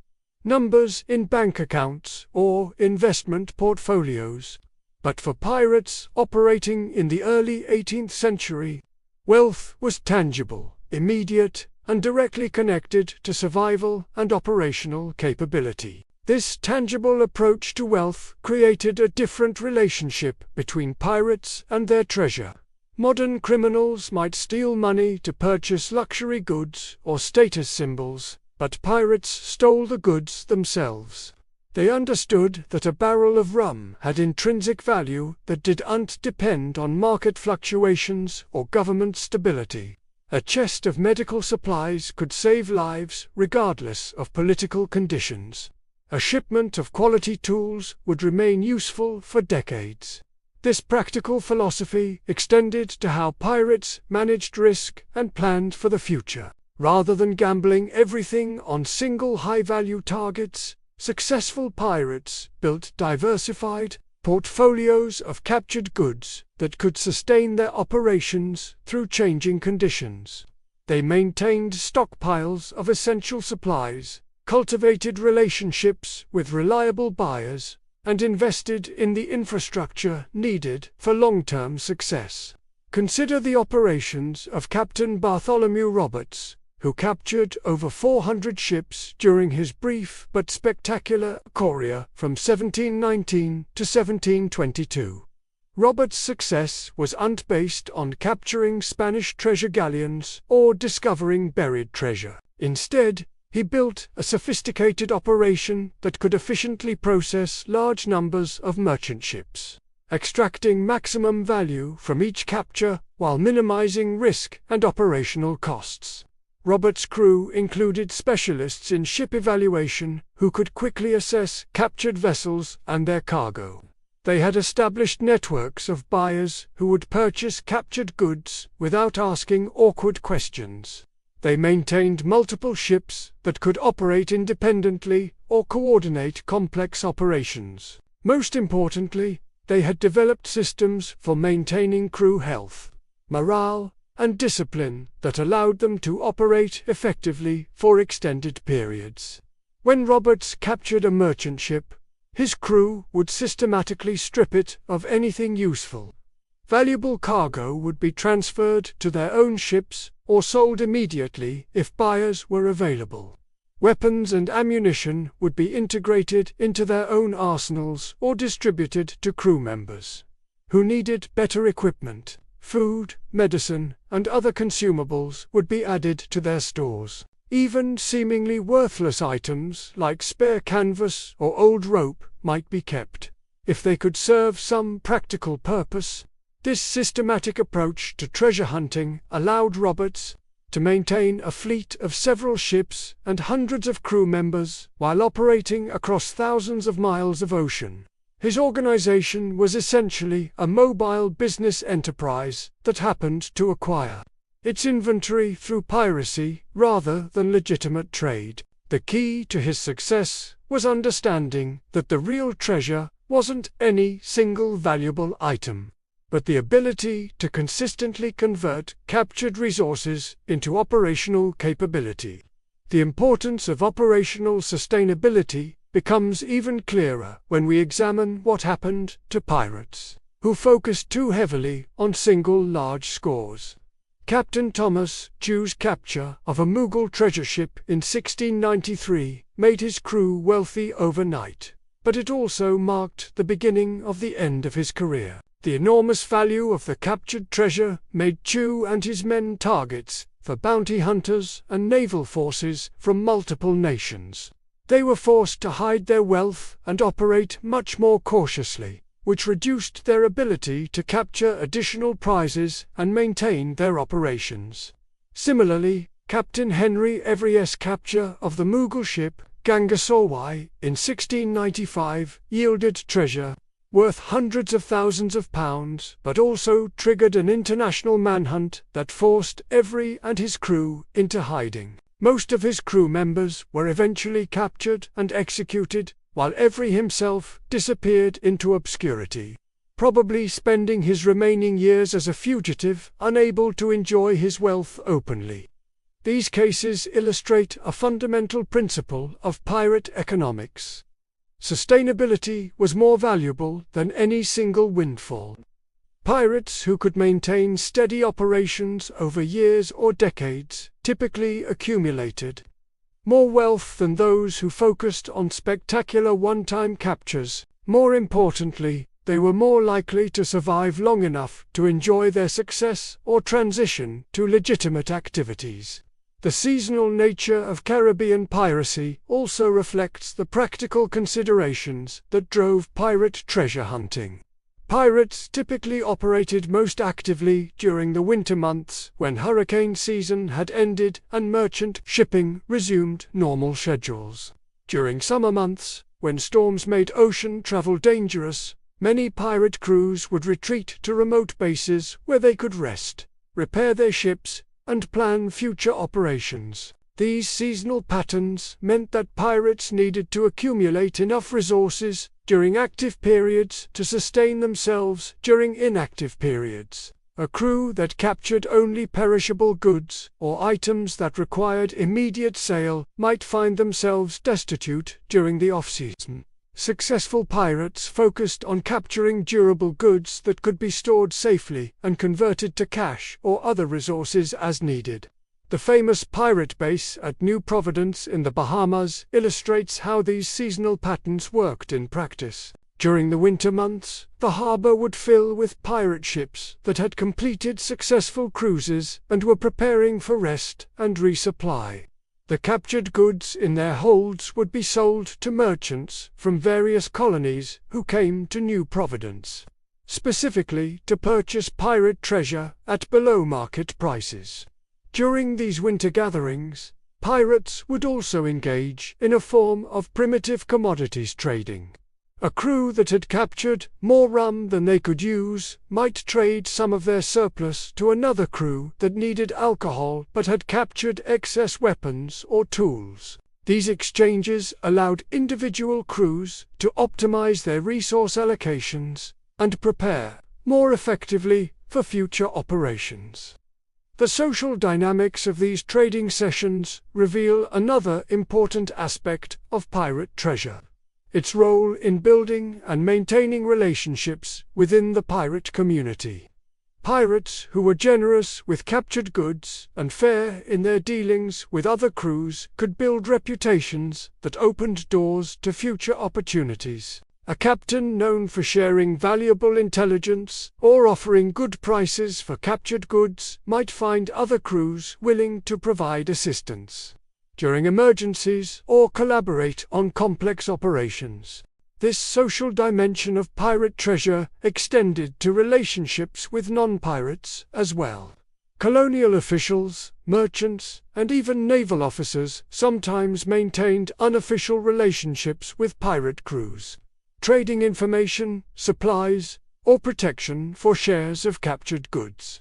numbers in bank accounts or investment portfolios. But for pirates operating in the early 18th century, wealth was tangible, immediate, and directly connected to survival and operational capability. This tangible approach to wealth created a different relationship between pirates and their treasure. Modern criminals might steal money to purchase luxury goods or status symbols, but pirates stole the goods themselves. They understood that a barrel of rum had intrinsic value that didn't depend on market fluctuations or government stability. A chest of medical supplies could save lives regardless of political conditions. A shipment of quality tools would remain useful for decades. This practical philosophy extended to how pirates managed risk and planned for the future. Rather than gambling everything on single high-value targets, successful pirates built diversified portfolios of captured goods that could sustain their operations through changing conditions. They maintained stockpiles of essential supplies, cultivated relationships with reliable buyers, and invested in the infrastructure needed for long-term success. Consider the operations of Captain Bartholomew Roberts, who captured over 400 ships during his brief but spectacular career from 1719 to 1722. Roberts' success wasn't based on capturing Spanish treasure galleons or discovering buried treasure. Instead, he built a sophisticated operation that could efficiently process large numbers of merchant ships, extracting maximum value from each capture while minimizing risk and operational costs. Roberts' crew included specialists in ship evaluation who could quickly assess captured vessels and their cargo. They had established networks of buyers who would purchase captured goods without asking awkward questions. They maintained multiple ships that could operate independently or coordinate complex operations. Most importantly, they had developed systems for maintaining crew health, morale, and discipline that allowed them to operate effectively for extended periods. When Roberts captured a merchant ship, his crew would systematically strip it of anything useful. Valuable cargo would be transferred to their own ships or sold immediately if buyers were available. Weapons and ammunition would be integrated into their own arsenals or distributed to crew members who needed better equipment. Food, medicine, and other consumables would be added to their stores. Even seemingly worthless items like spare canvas or old rope might be kept, if they could serve some practical purpose. This systematic approach to treasure hunting allowed Roberts to maintain a fleet of several ships and hundreds of crew members while operating across thousands of miles of ocean. His organization was essentially a mobile business enterprise that happened to acquire its inventory through piracy rather than legitimate trade. The key to his success was understanding that the real treasure wasn't any single valuable item, but the ability to consistently convert captured resources into operational capability. The importance of operational sustainability becomes even clearer when we examine what happened to pirates, who focused too heavily on single large scores. Captain Thomas Chew's capture of a Mughal treasure ship in 1693 made his crew wealthy overnight, but it also marked the beginning of the end of his career. The enormous value of the captured treasure made Chew and his men targets for bounty hunters and naval forces from multiple nations. They were forced to hide their wealth and operate much more cautiously, which reduced their ability to capture additional prizes and maintain their operations. Similarly, Captain Henry Every's capture of the Mughal ship Ganga Sawai in 1695 yielded treasure worth hundreds of thousands of pounds, but also triggered an international manhunt that forced Every and his crew into hiding. Most of his crew members were eventually captured and executed, while Every himself disappeared into obscurity, probably spending his remaining years as a fugitive, unable to enjoy his wealth openly. These cases illustrate a fundamental principle of pirate economics. Sustainability was more valuable than any single windfall. Pirates who could maintain steady operations over years or decades typically accumulated more wealth than those who focused on spectacular one-time captures. More importantly, they were more likely to survive long enough to enjoy their success or transition to legitimate activities. The seasonal nature of Caribbean piracy also reflects the practical considerations that drove pirate treasure hunting. Pirates typically operated most actively during the winter months when hurricane season had ended and merchant shipping resumed normal schedules. During summer months, when storms made ocean travel dangerous, many pirate crews would retreat to remote bases where they could rest, repair their ships, and plan future operations. These seasonal patterns meant that pirates needed to accumulate enough resources during active periods to sustain themselves during inactive periods. A crew that captured only perishable goods or items that required immediate sale might find themselves destitute during the off-season. Successful pirates focused on capturing durable goods that could be stored safely and converted to cash or other resources as needed. The famous pirate base at New Providence in the Bahamas illustrates how these seasonal patterns worked in practice. During the winter months, the harbor would fill with pirate ships that had completed successful cruises and were preparing for rest and resupply. The captured goods in their holds would be sold to merchants from various colonies who came to New Providence, specifically to purchase pirate treasure at below-market prices. During these winter gatherings, pirates would also engage in a form of primitive commodities trading. A crew that had captured more rum than they could use might trade some of their surplus to another crew that needed alcohol but had captured excess weapons or tools. These exchanges allowed individual crews to optimize their resource allocations and prepare more effectively for future operations. The social dynamics of these trading sessions reveal another important aspect of pirate treasure: its role in building and maintaining relationships within the pirate community. Pirates who were generous with captured goods and fair in their dealings with other crews could build reputations that opened doors to future opportunities. A captain known for sharing valuable intelligence or offering good prices for captured goods might find other crews willing to provide assistance during emergencies or collaborate on complex operations. This social dimension of pirate treasure extended to relationships with non-pirates as well. Colonial officials, merchants, and even naval officers sometimes maintained unofficial relationships with pirate crews, trading information, supplies, or protection for shares of captured goods.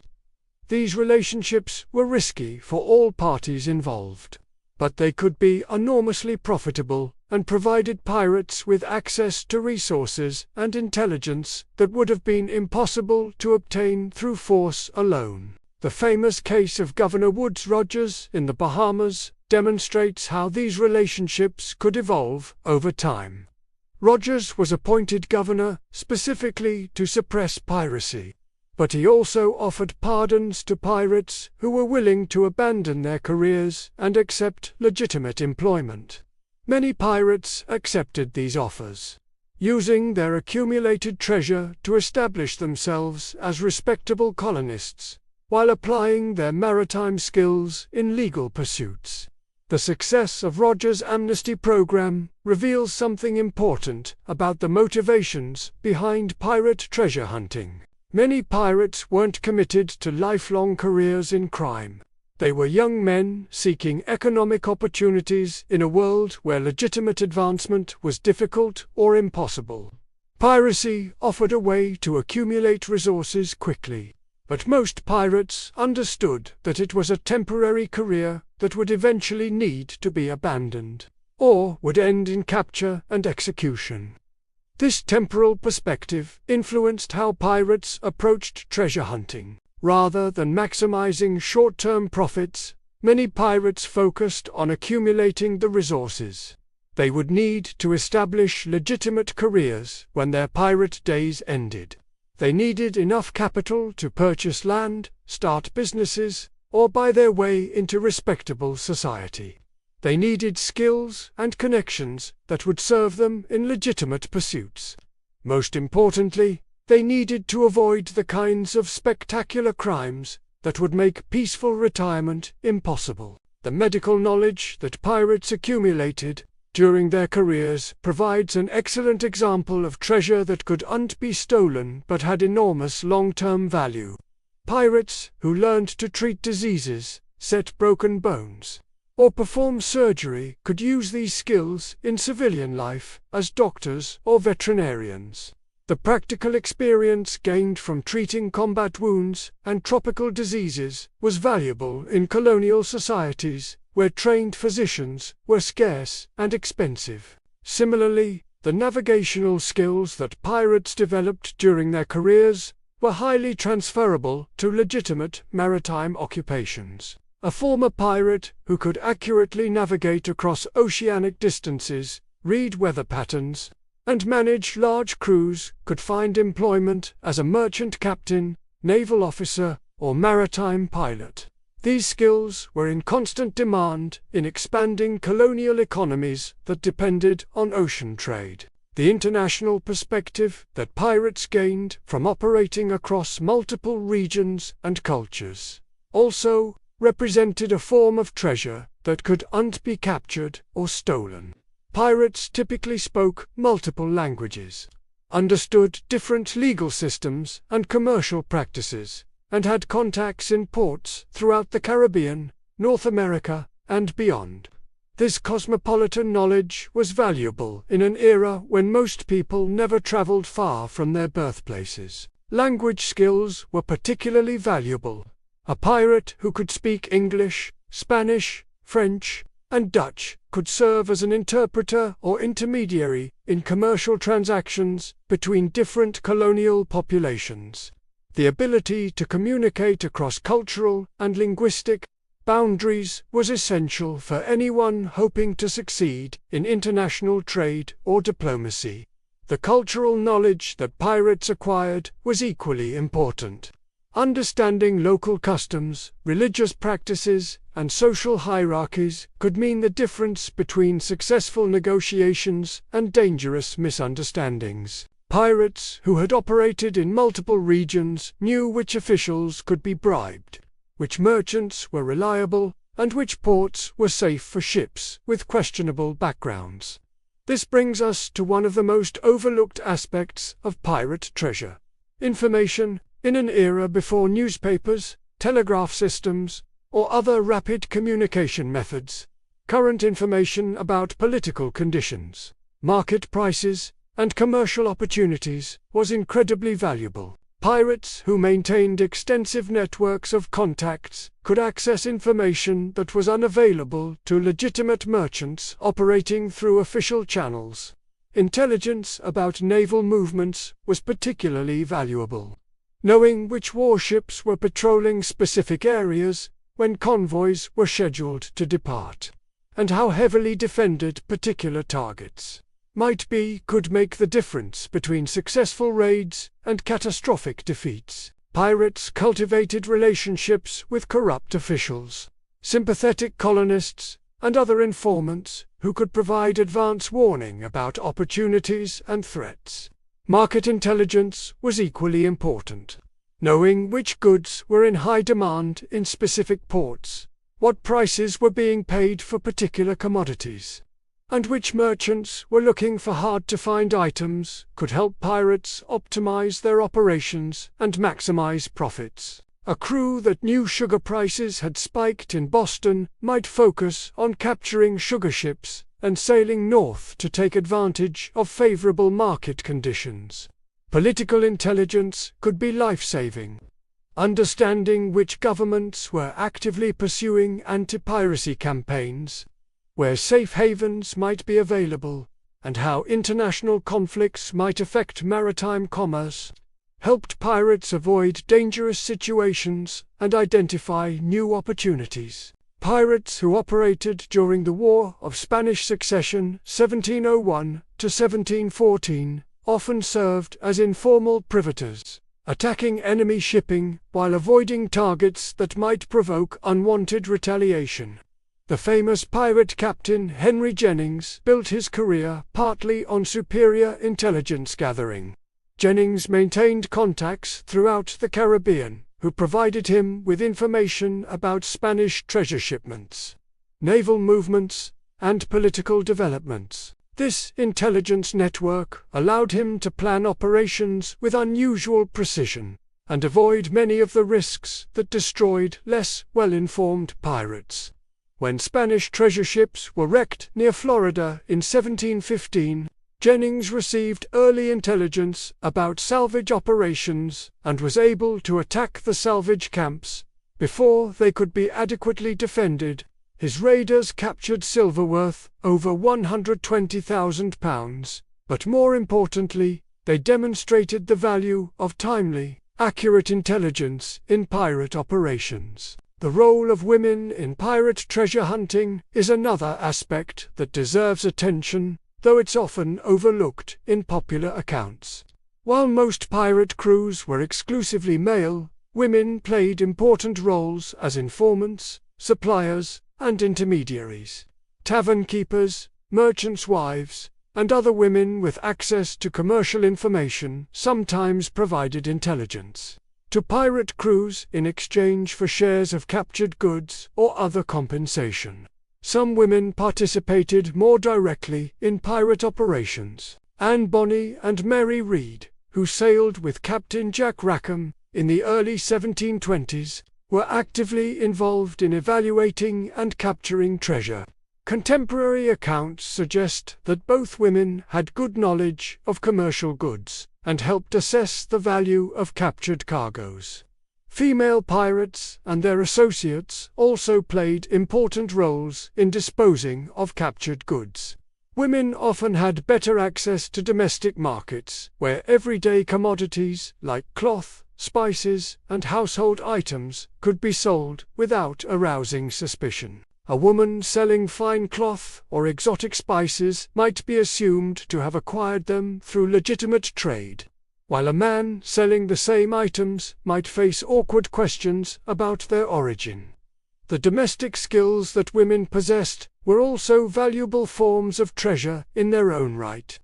These relationships were risky for all parties involved, but they could be enormously profitable and provided pirates with access to resources and intelligence that would have been impossible to obtain through force alone. The famous case of Governor Woodes Rogers in the Bahamas demonstrates how these relationships could evolve over time. Rogers was appointed governor specifically to suppress piracy, but he also offered pardons to pirates who were willing to abandon their careers and accept legitimate employment. Many pirates accepted these offers, using their accumulated treasure to establish themselves as respectable colonists, while applying their maritime skills in legal pursuits. The success of Rogers' amnesty program reveals something important about the motivations behind pirate treasure hunting. Many pirates weren't committed to lifelong careers in crime. They were young men seeking economic opportunities in a world where legitimate advancement was difficult or impossible. Piracy offered a way to accumulate resources quickly, but most pirates understood that it was a temporary career that would eventually need to be abandoned, or would end in capture and execution. This temporal perspective influenced how pirates approached treasure hunting. Rather than maximizing short-term profits, many pirates focused on accumulating the resources they would need to establish legitimate careers when their pirate days ended. They needed enough capital to purchase land, start businesses, or buy their way into respectable society. They needed skills and connections that would serve them in legitimate pursuits. Most importantly, they needed to avoid the kinds of spectacular crimes that would make peaceful retirement impossible. The medical knowledge that pirates accumulated during their careers provides an excellent example of treasure that couldn't be stolen but had enormous long-term value. Pirates who learned to treat diseases, set broken bones, or perform surgery could use these skills in civilian life as doctors or veterinarians. The practical experience gained from treating combat wounds and tropical diseases was valuable in colonial societies where trained physicians were scarce and expensive. Similarly, the navigational skills that pirates developed during their careers were highly transferable to legitimate maritime occupations. A former pirate who could accurately navigate across oceanic distances, read weather patterns, and manage large crews could find employment as a merchant captain, naval officer, or maritime pilot. These skills were in constant demand in expanding colonial economies that depended on ocean trade. The international perspective that pirates gained from operating across multiple regions and cultures also represented a form of treasure that couldn't be captured or stolen. Pirates typically spoke multiple languages, understood different legal systems and commercial practices, and had contacts in ports throughout the Caribbean, North America, and beyond. This cosmopolitan knowledge was valuable in an era when most people never traveled far from their birthplaces. Language skills were particularly valuable. A pirate who could speak English, Spanish, French, and Dutch could serve as an interpreter or intermediary in commercial transactions between different colonial populations. The ability to communicate across cultural and linguistic boundaries was essential for anyone hoping to succeed in international trade or diplomacy. The cultural knowledge that pirates acquired was equally important. Understanding local customs, religious practices, and social hierarchies could mean the difference between successful negotiations and dangerous misunderstandings. Pirates who had operated in multiple regions knew which officials could be bribed, which merchants were reliable, and which ports were safe for ships with questionable backgrounds. This brings us to one of the most overlooked aspects of pirate treasure: information. In an era before newspapers, telegraph systems, or other rapid communication methods, current information about political conditions, market prices, and commercial opportunities was incredibly valuable. Pirates who maintained extensive networks of contacts could access information that was unavailable to legitimate merchants operating through official channels. Intelligence about naval movements was particularly valuable. Knowing which warships were patrolling specific areas when convoys were scheduled to depart, and how heavily defended particular targets might be could make the difference between successful raids and catastrophic defeats. Pirates cultivated relationships with corrupt officials, sympathetic colonists, and other informants who could provide advance warning about opportunities and threats. Market intelligence was equally important. Knowing which goods were in high demand in specific ports, what prices were being paid for particular commodities, and which merchants were looking for hard-to-find items could help pirates optimize their operations and maximize profits. A crew that knew sugar prices had spiked in Boston might focus on capturing sugar ships and sailing north to take advantage of favorable market conditions. Political intelligence could be life-saving. Understanding which governments were actively pursuing anti-piracy campaigns, where safe havens might be available, and how international conflicts might affect maritime commerce, helped pirates avoid dangerous situations and identify new opportunities. Pirates who operated during the War of Spanish Succession 1701 to 1714 often served as informal privateers, attacking enemy shipping while avoiding targets that might provoke unwanted retaliation. The famous pirate captain Henry Jennings built his career partly on superior intelligence gathering. Jennings maintained contacts throughout the Caribbean, who provided him with information about Spanish treasure shipments, naval movements, and political developments. This intelligence network allowed him to plan operations with unusual precision and avoid many of the risks that destroyed less well-informed pirates. When Spanish treasure ships were wrecked near Florida in 1715, Jennings received early intelligence about salvage operations and was able to attack the salvage camps before they could be adequately defended. His raiders captured silver worth over £120,000, but more importantly, they demonstrated the value of timely, accurate intelligence in pirate operations. The role of women in pirate treasure hunting is another aspect that deserves attention, though it's often overlooked in popular accounts. While most pirate crews were exclusively male, women played important roles as informants, suppliers, and intermediaries. Tavern keepers, merchants' wives, and other women with access to commercial information sometimes provided intelligence to pirate crews in exchange for shares of captured goods or other compensation. Some women participated more directly in pirate operations. Anne Bonny and Mary Read, who sailed with Captain Jack Rackham in the early 1720s, were actively involved in evaluating and capturing treasure. Contemporary accounts suggest that both women had good knowledge of commercial goods and helped assess the value of captured cargoes. Female pirates and their associates also played important roles in disposing of captured goods. Women often had better access to domestic markets, where everyday commodities like cloth, spices, and household items could be sold without arousing suspicion. A woman selling fine cloth or exotic spices might be assumed to have acquired them through legitimate trade, while a man selling the same items might face awkward questions about their origin. The domestic skills that women possessed were also valuable forms of treasure in their own right.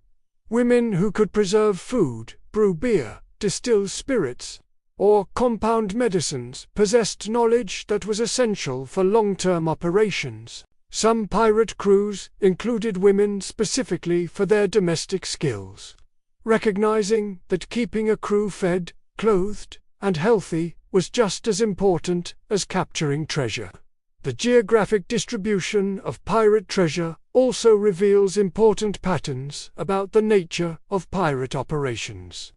Women who could preserve food, brew beer, distill spirits, or compound medicines possessed knowledge that was essential for long-term operations. Some pirate crews included women specifically for their domestic skills. Recognizing that keeping a crew fed, clothed, and healthy was just as important as capturing treasure. The geographic distribution of pirate treasure also reveals important patterns about the nature of pirate operations.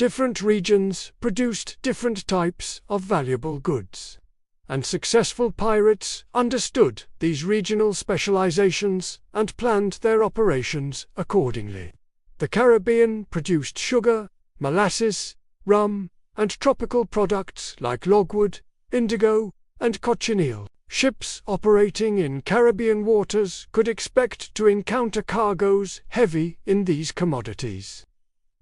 Different regions produced different types of valuable goods, and successful pirates understood these regional specializations and planned their operations accordingly. The Caribbean produced sugar, molasses, rum, and tropical products like logwood, indigo, and cochineal. Ships operating in Caribbean waters could expect to encounter cargoes heavy in these commodities.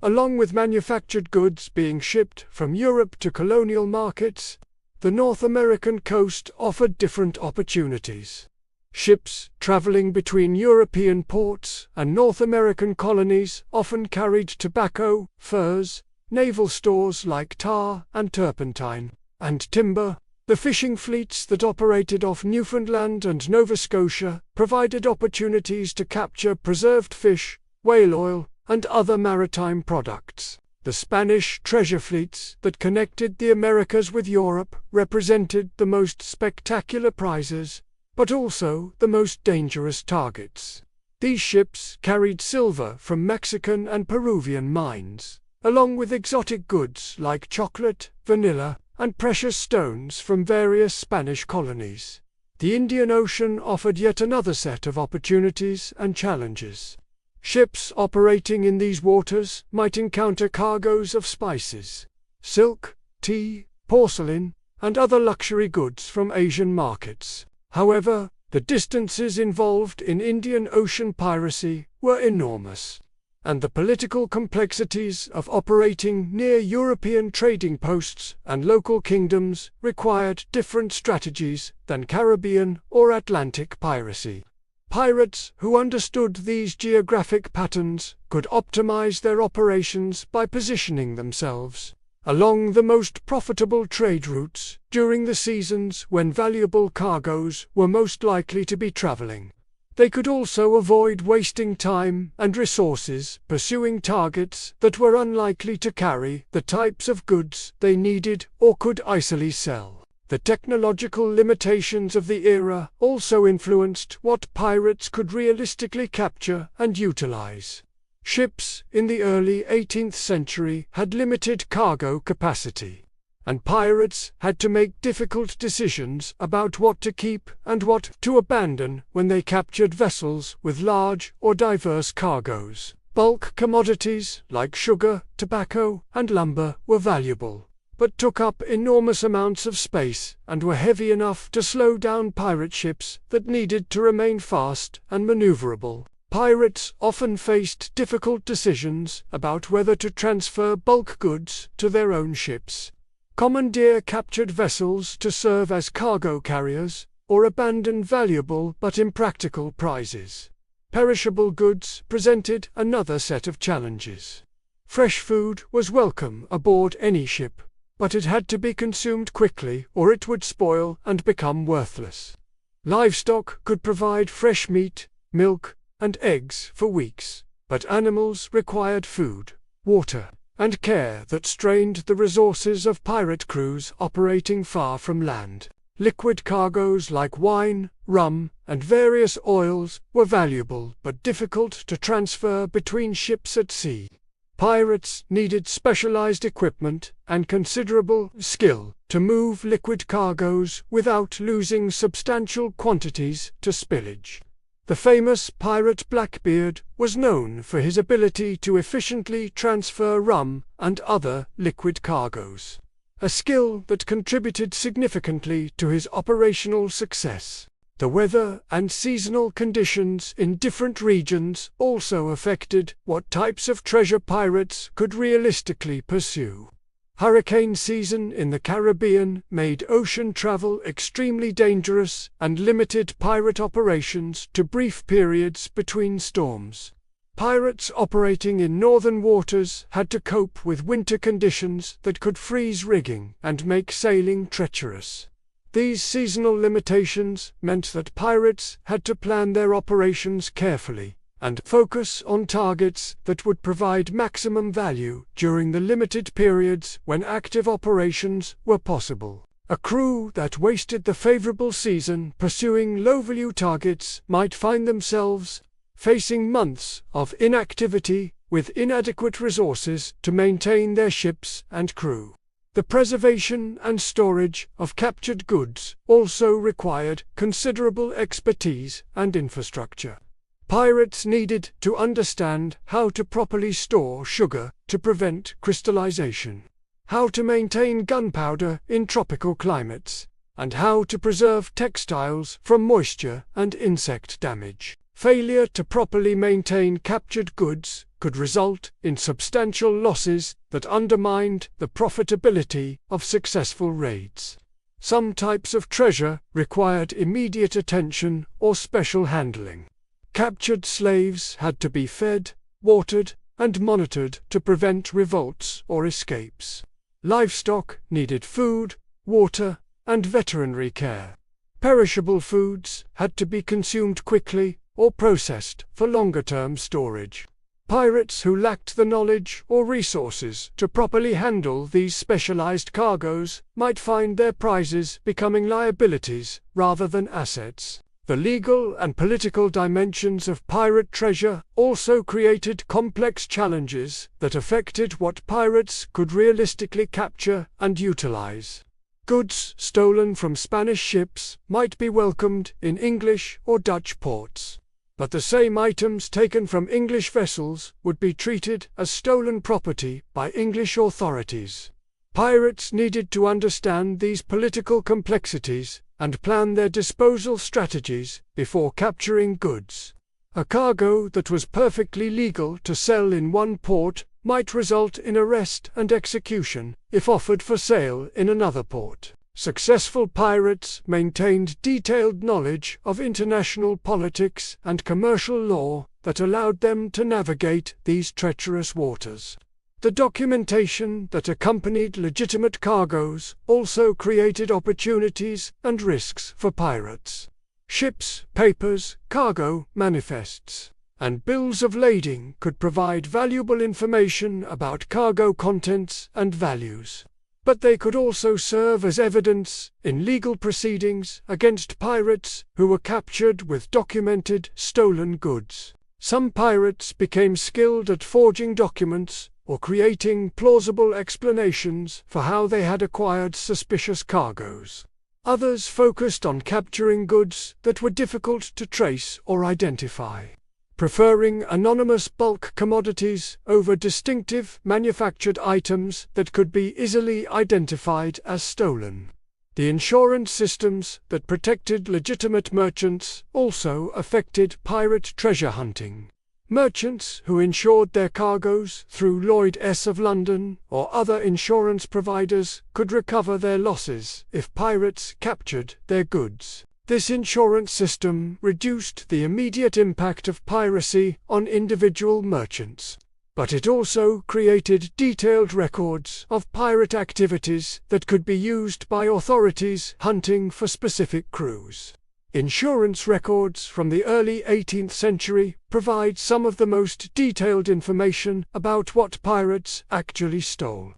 Along with manufactured goods being shipped from Europe to colonial markets, the North American coast offered different opportunities. Ships traveling between European ports and North American colonies often carried tobacco, furs, naval stores like tar and turpentine, and timber. The fishing fleets that operated off Newfoundland and Nova Scotia provided opportunities to capture preserved fish, whale oil, and other maritime products. The Spanish treasure fleets that connected the Americas with Europe represented the most spectacular prizes, but also the most dangerous targets. These ships carried silver from Mexican and Peruvian mines, along with exotic goods like chocolate, vanilla, and precious stones from various Spanish colonies. The Indian Ocean offered yet another set of opportunities and challenges. Ships operating in these waters might encounter cargoes of spices, silk, tea, porcelain, and other luxury goods from Asian markets. However, the distances involved in Indian Ocean piracy were enormous, and the political complexities of operating near European trading posts and local kingdoms required different strategies than Caribbean or Atlantic piracy. Pirates who understood these geographic patterns could optimize their operations by positioning themselves along the most profitable trade routes during the seasons when valuable cargoes were most likely to be traveling. They could also avoid wasting time and resources pursuing targets that were unlikely to carry the types of goods they needed or could easily sell. The technological limitations of the era also influenced what pirates could realistically capture and utilize. Ships in the early 18th century had limited cargo capacity, and pirates had to make difficult decisions about what to keep and what to abandon when they captured vessels with large or diverse cargoes. Bulk commodities like sugar, tobacco, and lumber were valuable, but took up enormous amounts of space and were heavy enough to slow down pirate ships that needed to remain fast and maneuverable. Pirates often faced difficult decisions about whether to transfer bulk goods to their own ships, commandeer captured vessels to serve as cargo carriers, or abandon valuable but impractical prizes. Perishable goods presented another set of challenges. Fresh food was welcome aboard any ship, but it had to be consumed quickly or it would spoil and become worthless. Livestock could provide fresh meat, milk, and eggs for weeks, but animals required food, water, and care that strained the resources of pirate crews operating far from land. Liquid cargoes like wine, rum, and various oils were valuable but difficult to transfer between ships at sea. Pirates needed specialized equipment and considerable skill to move liquid cargoes without losing substantial quantities to spillage. The famous pirate Blackbeard was known for his ability to efficiently transfer rum and other liquid cargoes, a skill that contributed significantly to his operational success. The weather and seasonal conditions in different regions also affected what types of treasure pirates could realistically pursue. Hurricane season in the Caribbean made ocean travel extremely dangerous and limited pirate operations to brief periods between storms. Pirates operating in northern waters had to cope with winter conditions that could freeze rigging and make sailing treacherous. These seasonal limitations meant that pirates had to plan their operations carefully and focus on targets that would provide maximum value during the limited periods when active operations were possible. A crew that wasted the favorable season pursuing low-value targets might find themselves facing months of inactivity with inadequate resources to maintain their ships and crew. The preservation and storage of captured goods also required considerable expertise and infrastructure. Pirates needed to understand how to properly store sugar to prevent crystallization, how to maintain gunpowder in tropical climates, and how to preserve textiles from moisture and insect damage. Failure to properly maintain captured goods could result in substantial losses that undermined the profitability of successful raids. Some types of treasure required immediate attention or special handling. Captured slaves had to be fed, watered, and monitored to prevent revolts or escapes. Livestock needed food, water, and veterinary care. Perishable foods had to be consumed quickly or processed for longer-term storage. Pirates who lacked the knowledge or resources to properly handle these specialized cargoes might find their prizes becoming liabilities rather than assets. The legal and political dimensions of pirate treasure also created complex challenges that affected what pirates could realistically capture and utilize. Goods stolen from Spanish ships might be welcomed in English or Dutch ports, but the same items taken from English vessels would be treated as stolen property by English authorities. Pirates needed to understand these political complexities and plan their disposal strategies before capturing goods. A cargo that was perfectly legal to sell in one port might result in arrest and execution if offered for sale in another port. Successful pirates maintained detailed knowledge of international politics and commercial law that allowed them to navigate these treacherous waters. The documentation that accompanied legitimate cargoes also created opportunities and risks for pirates. Ships, papers, cargo manifests, and bills of lading could provide valuable information about cargo contents and values. But they could also serve as evidence in legal proceedings against pirates who were captured with documented stolen goods. Some pirates became skilled at forging documents or creating plausible explanations for how they had acquired suspicious cargoes. Others focused on capturing goods that were difficult to trace or identify, preferring anonymous bulk commodities over distinctive manufactured items that could be easily identified as stolen. The insurance systems that protected legitimate merchants also affected pirate treasure hunting. Merchants who insured their cargoes through Lloyd's of London or other insurance providers could recover their losses if pirates captured their goods. This insurance system reduced the immediate impact of piracy on individual merchants, but it also created detailed records of pirate activities that could be used by authorities hunting for specific crews. Insurance records from the early 18th century provide some of the most detailed information about what pirates actually stole.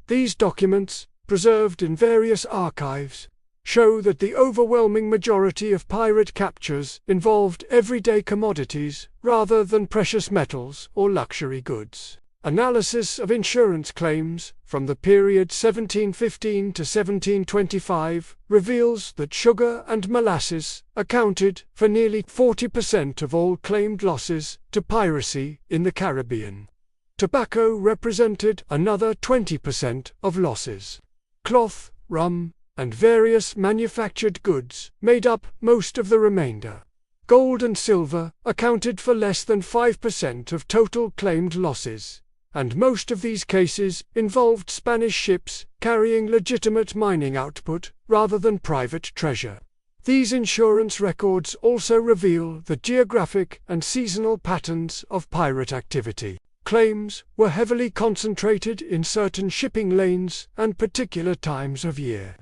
These documents, preserved in various archives, show that the overwhelming majority of pirate captures involved everyday commodities rather than precious metals or luxury goods. Analysis of insurance claims from the period 1715 to 1725 reveals that sugar and molasses accounted for nearly 40% of all claimed losses to piracy in the Caribbean. Tobacco represented another 20% of losses. Cloth, rum, and various manufactured goods made up most of the remainder. Gold and silver accounted for less than 5% of total claimed losses, and most of these cases involved Spanish ships carrying legitimate mining output rather than private treasure. These insurance records also reveal the geographic and seasonal patterns of pirate activity. Claims were heavily concentrated in certain shipping lanes and particular times of year,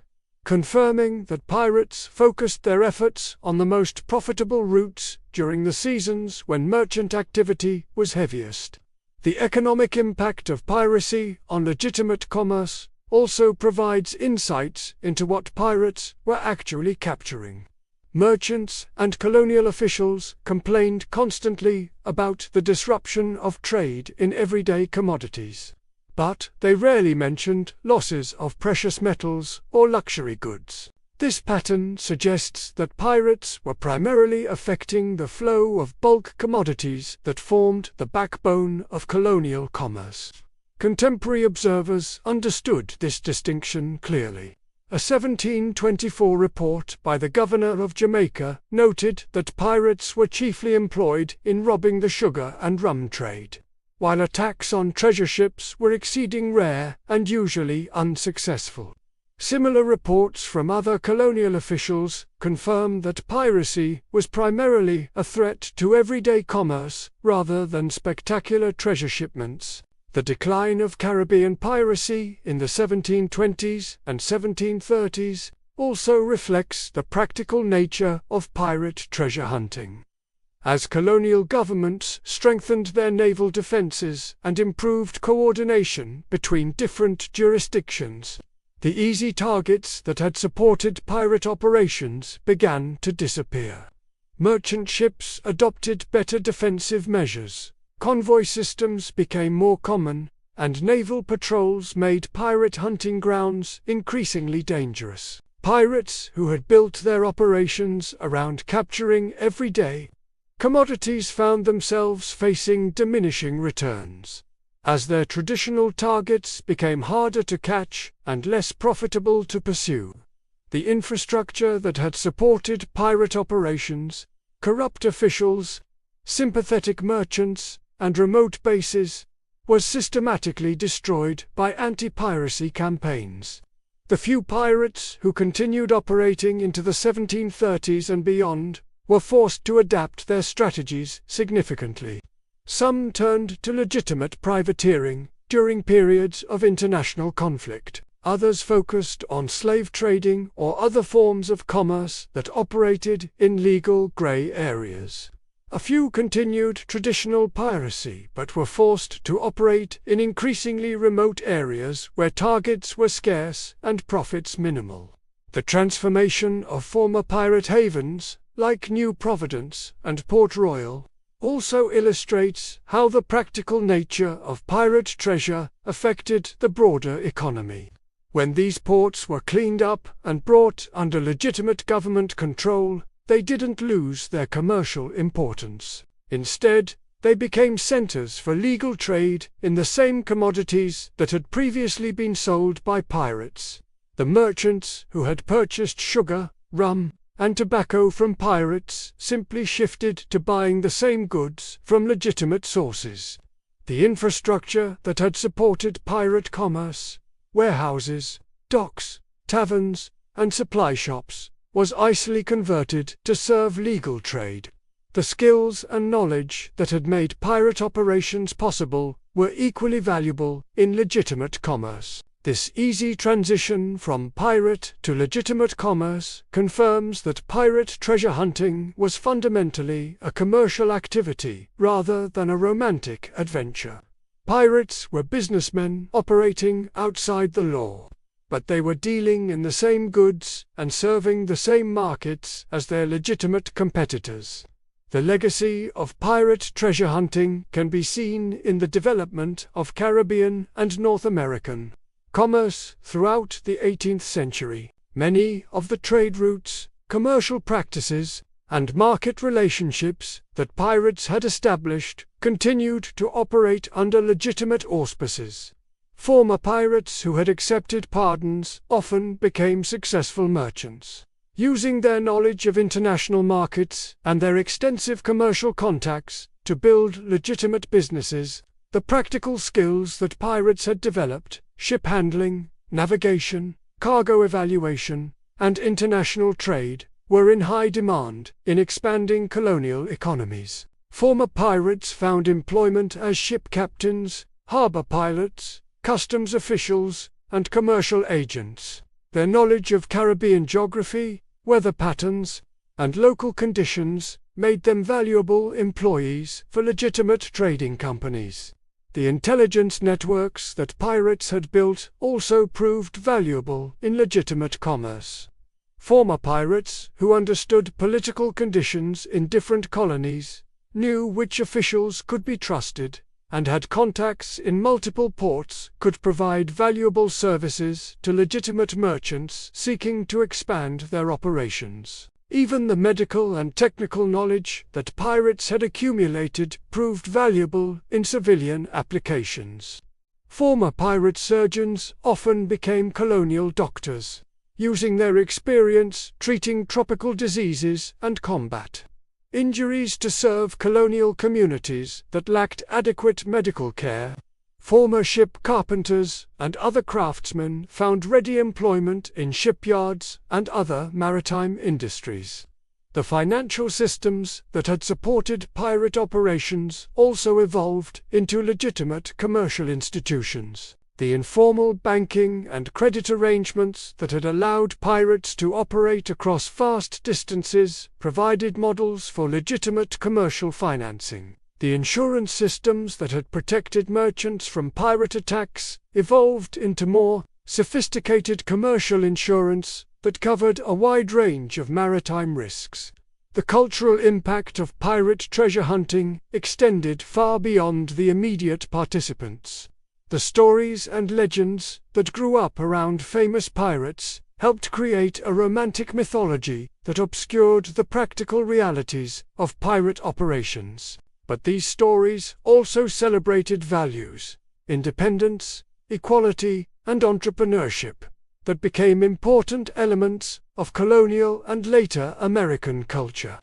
confirming that pirates focused their efforts on the most profitable routes during the seasons when merchant activity was heaviest. The economic impact of piracy on legitimate commerce also provides insights into what pirates were actually capturing. Merchants and colonial officials complained constantly about the disruption of trade in everyday commodities, but they rarely mentioned losses of precious metals or luxury goods. This pattern suggests that pirates were primarily affecting the flow of bulk commodities that formed the backbone of colonial commerce. Contemporary observers understood this distinction clearly. A 1724 report by the governor of Jamaica noted that pirates were chiefly employed in robbing the sugar and rum trade, while attacks on treasure ships were exceeding rare and usually unsuccessful. Similar reports from other colonial officials confirm that piracy was primarily a threat to everyday commerce rather than spectacular treasure shipments. The decline of Caribbean piracy in the 1720s and 1730s also reflects the practical nature of pirate treasure hunting. As colonial governments strengthened their naval defenses and improved coordination between different jurisdictions, the easy targets that had supported pirate operations began to disappear. Merchant ships adopted better defensive measures, convoy systems became more common, and naval patrols made pirate hunting grounds increasingly dangerous. Pirates who had built their operations around capturing everyday commodities found themselves facing diminishing returns, as their traditional targets became harder to catch and less profitable to pursue. The infrastructure that had supported pirate operations, corrupt officials, sympathetic merchants, and remote bases, was systematically destroyed by anti-piracy campaigns. The few pirates who continued operating into the 1730s and beyond were forced to adapt their strategies significantly. Some turned to legitimate privateering during periods of international conflict. Others focused on slave trading or other forms of commerce that operated in legal grey areas. A few continued traditional piracy but were forced to operate in increasingly remote areas where targets were scarce and profits minimal. The transformation of former pirate havens, like New Providence and Port Royal, also illustrates how the practical nature of pirate treasure affected the broader economy. When these ports were cleaned up and brought under legitimate government control, they didn't lose their commercial importance. Instead, they became centers for legal trade in the same commodities that had previously been sold by pirates. The merchants who had purchased sugar, rum, and tobacco from pirates simply shifted to buying the same goods from legitimate sources. The infrastructure that had supported pirate commerce, warehouses, docks, taverns, and supply shops, was easily converted to serve legal trade. The skills and knowledge that had made pirate operations possible were equally valuable in legitimate commerce. This easy transition from pirate to legitimate commerce confirms that pirate treasure hunting was fundamentally a commercial activity rather than a romantic adventure. Pirates were businessmen operating outside the law, but they were dealing in the same goods and serving the same markets as their legitimate competitors. The legacy of pirate treasure hunting can be seen in the development of Caribbean and North American commerce throughout the 18th century. Many of the trade routes, commercial practices, and market relationships that pirates had established continued to operate under legitimate auspices. Former pirates who had accepted pardons often became successful merchants. Using their knowledge of international markets and their extensive commercial contacts to build legitimate businesses, the practical skills that pirates had developed, ship handling, navigation, cargo evaluation, and international trade, were in high demand in expanding colonial economies. Former pirates found employment as ship captains, harbor pilots, customs officials, and commercial agents. Their knowledge of Caribbean geography, weather patterns, and local conditions made them valuable employees for legitimate trading companies. The intelligence networks that pirates had built also proved valuable in legitimate commerce. Former pirates who understood political conditions in different colonies, knew which officials could be trusted, and had contacts in multiple ports could provide valuable services to legitimate merchants seeking to expand their operations. Even the medical and technical knowledge that pirates had accumulated proved valuable in civilian applications. Former pirate surgeons often became colonial doctors, using their experience treating tropical diseases and combat injuries to serve colonial communities that lacked adequate medical care. Former ship carpenters and other craftsmen found ready employment in shipyards and other maritime industries. The financial systems that had supported pirate operations also evolved into legitimate commercial institutions. The informal banking and credit arrangements that had allowed pirates to operate across vast distances provided models for legitimate commercial financing. The insurance systems that had protected merchants from pirate attacks evolved into more sophisticated commercial insurance that covered a wide range of maritime risks. The cultural impact of pirate treasure hunting extended far beyond the immediate participants. The stories and legends that grew up around famous pirates helped create a romantic mythology that obscured the practical realities of pirate operations. But these stories also celebrated values: independence, equality, and entrepreneurship. that became important elements of colonial and later American culture.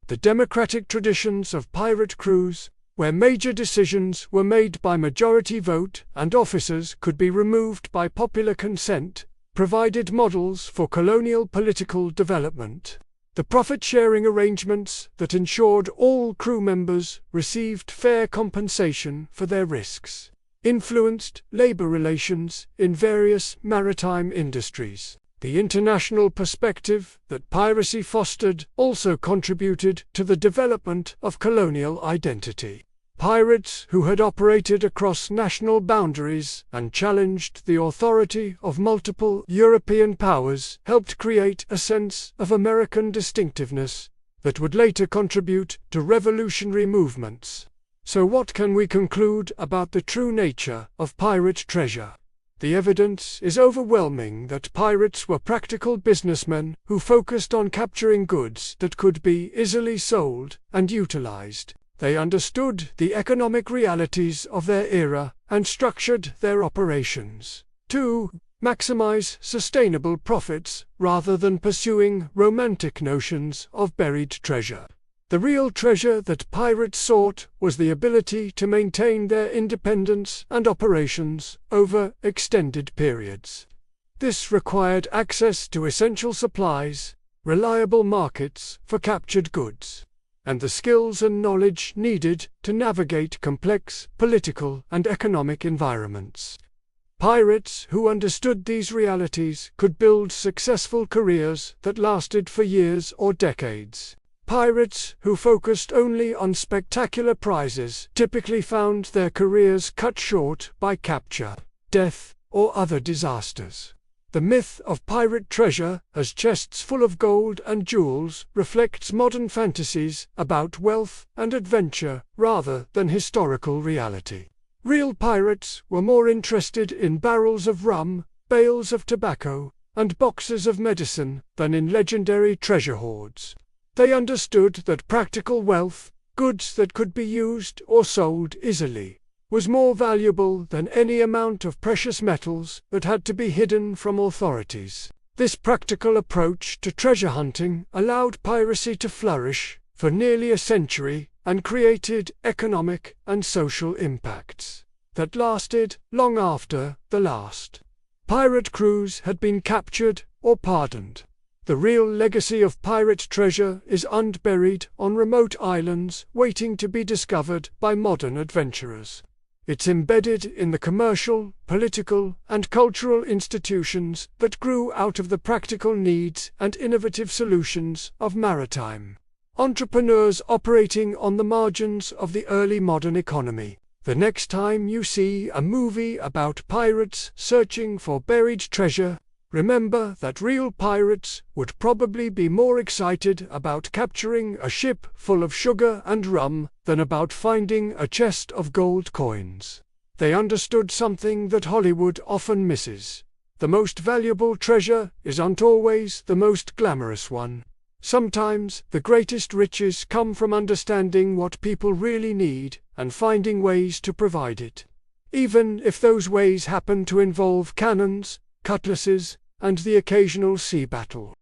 The democratic traditions of pirate crews, where major decisions were made by majority vote and officers could be removed by popular consent, provided models for colonial political development. The profit-sharing arrangements that ensured all crew members received fair compensation for their risks influenced labor relations in various maritime industries. The international perspective that piracy fostered also contributed to the development of colonial identity. Pirates who had operated across national boundaries and challenged the authority of multiple European powers helped create a sense of American distinctiveness that would later contribute to revolutionary movements. So what can we conclude about the true nature of pirate treasure? The evidence is overwhelming that pirates were practical businessmen who focused on capturing goods that could be easily sold and utilized. They understood the economic realities of their era and structured their operations to maximize sustainable profits rather than pursuing romantic notions of buried treasure. The real treasure that pirates sought was the ability to maintain their independence and operations over extended periods. This required access to essential supplies, reliable markets for captured goods, and the skills and knowledge needed to navigate complex political and economic environments. Pirates who understood these realities could build successful careers that lasted for years or decades. Pirates who focused only on spectacular prizes typically found their careers cut short by capture, death, or other disasters. The myth of pirate treasure as chests full of gold and jewels reflects modern fantasies about wealth and adventure rather than historical reality. Real pirates were more interested in barrels of rum, bales of tobacco, and boxes of medicine than in legendary treasure hoards. They understood that practical wealth, goods that could be used or sold easily, was more valuable than any amount of precious metals that had to be hidden from authorities. This practical approach to treasure hunting allowed piracy to flourish for nearly a century and created economic and social impacts that lasted long after the last pirate crews had been captured or pardoned. The real legacy of pirate treasure is unburied on remote islands waiting to be discovered by modern adventurers. It's embedded in the commercial, political, and cultural institutions that grew out of the practical needs and innovative solutions of maritime entrepreneurs operating on the margins of the early modern economy. The next time you see a movie about pirates searching for buried treasure, remember that real pirates would probably be more excited about capturing a ship full of sugar and rum than about finding a chest of gold coins. They understood something that Hollywood often misses. The most valuable treasure isn't always the most glamorous one. Sometimes the greatest riches come from understanding what people really need and finding ways to provide it, even if those ways happen to involve cannons, cutlasses, and the occasional sea battle.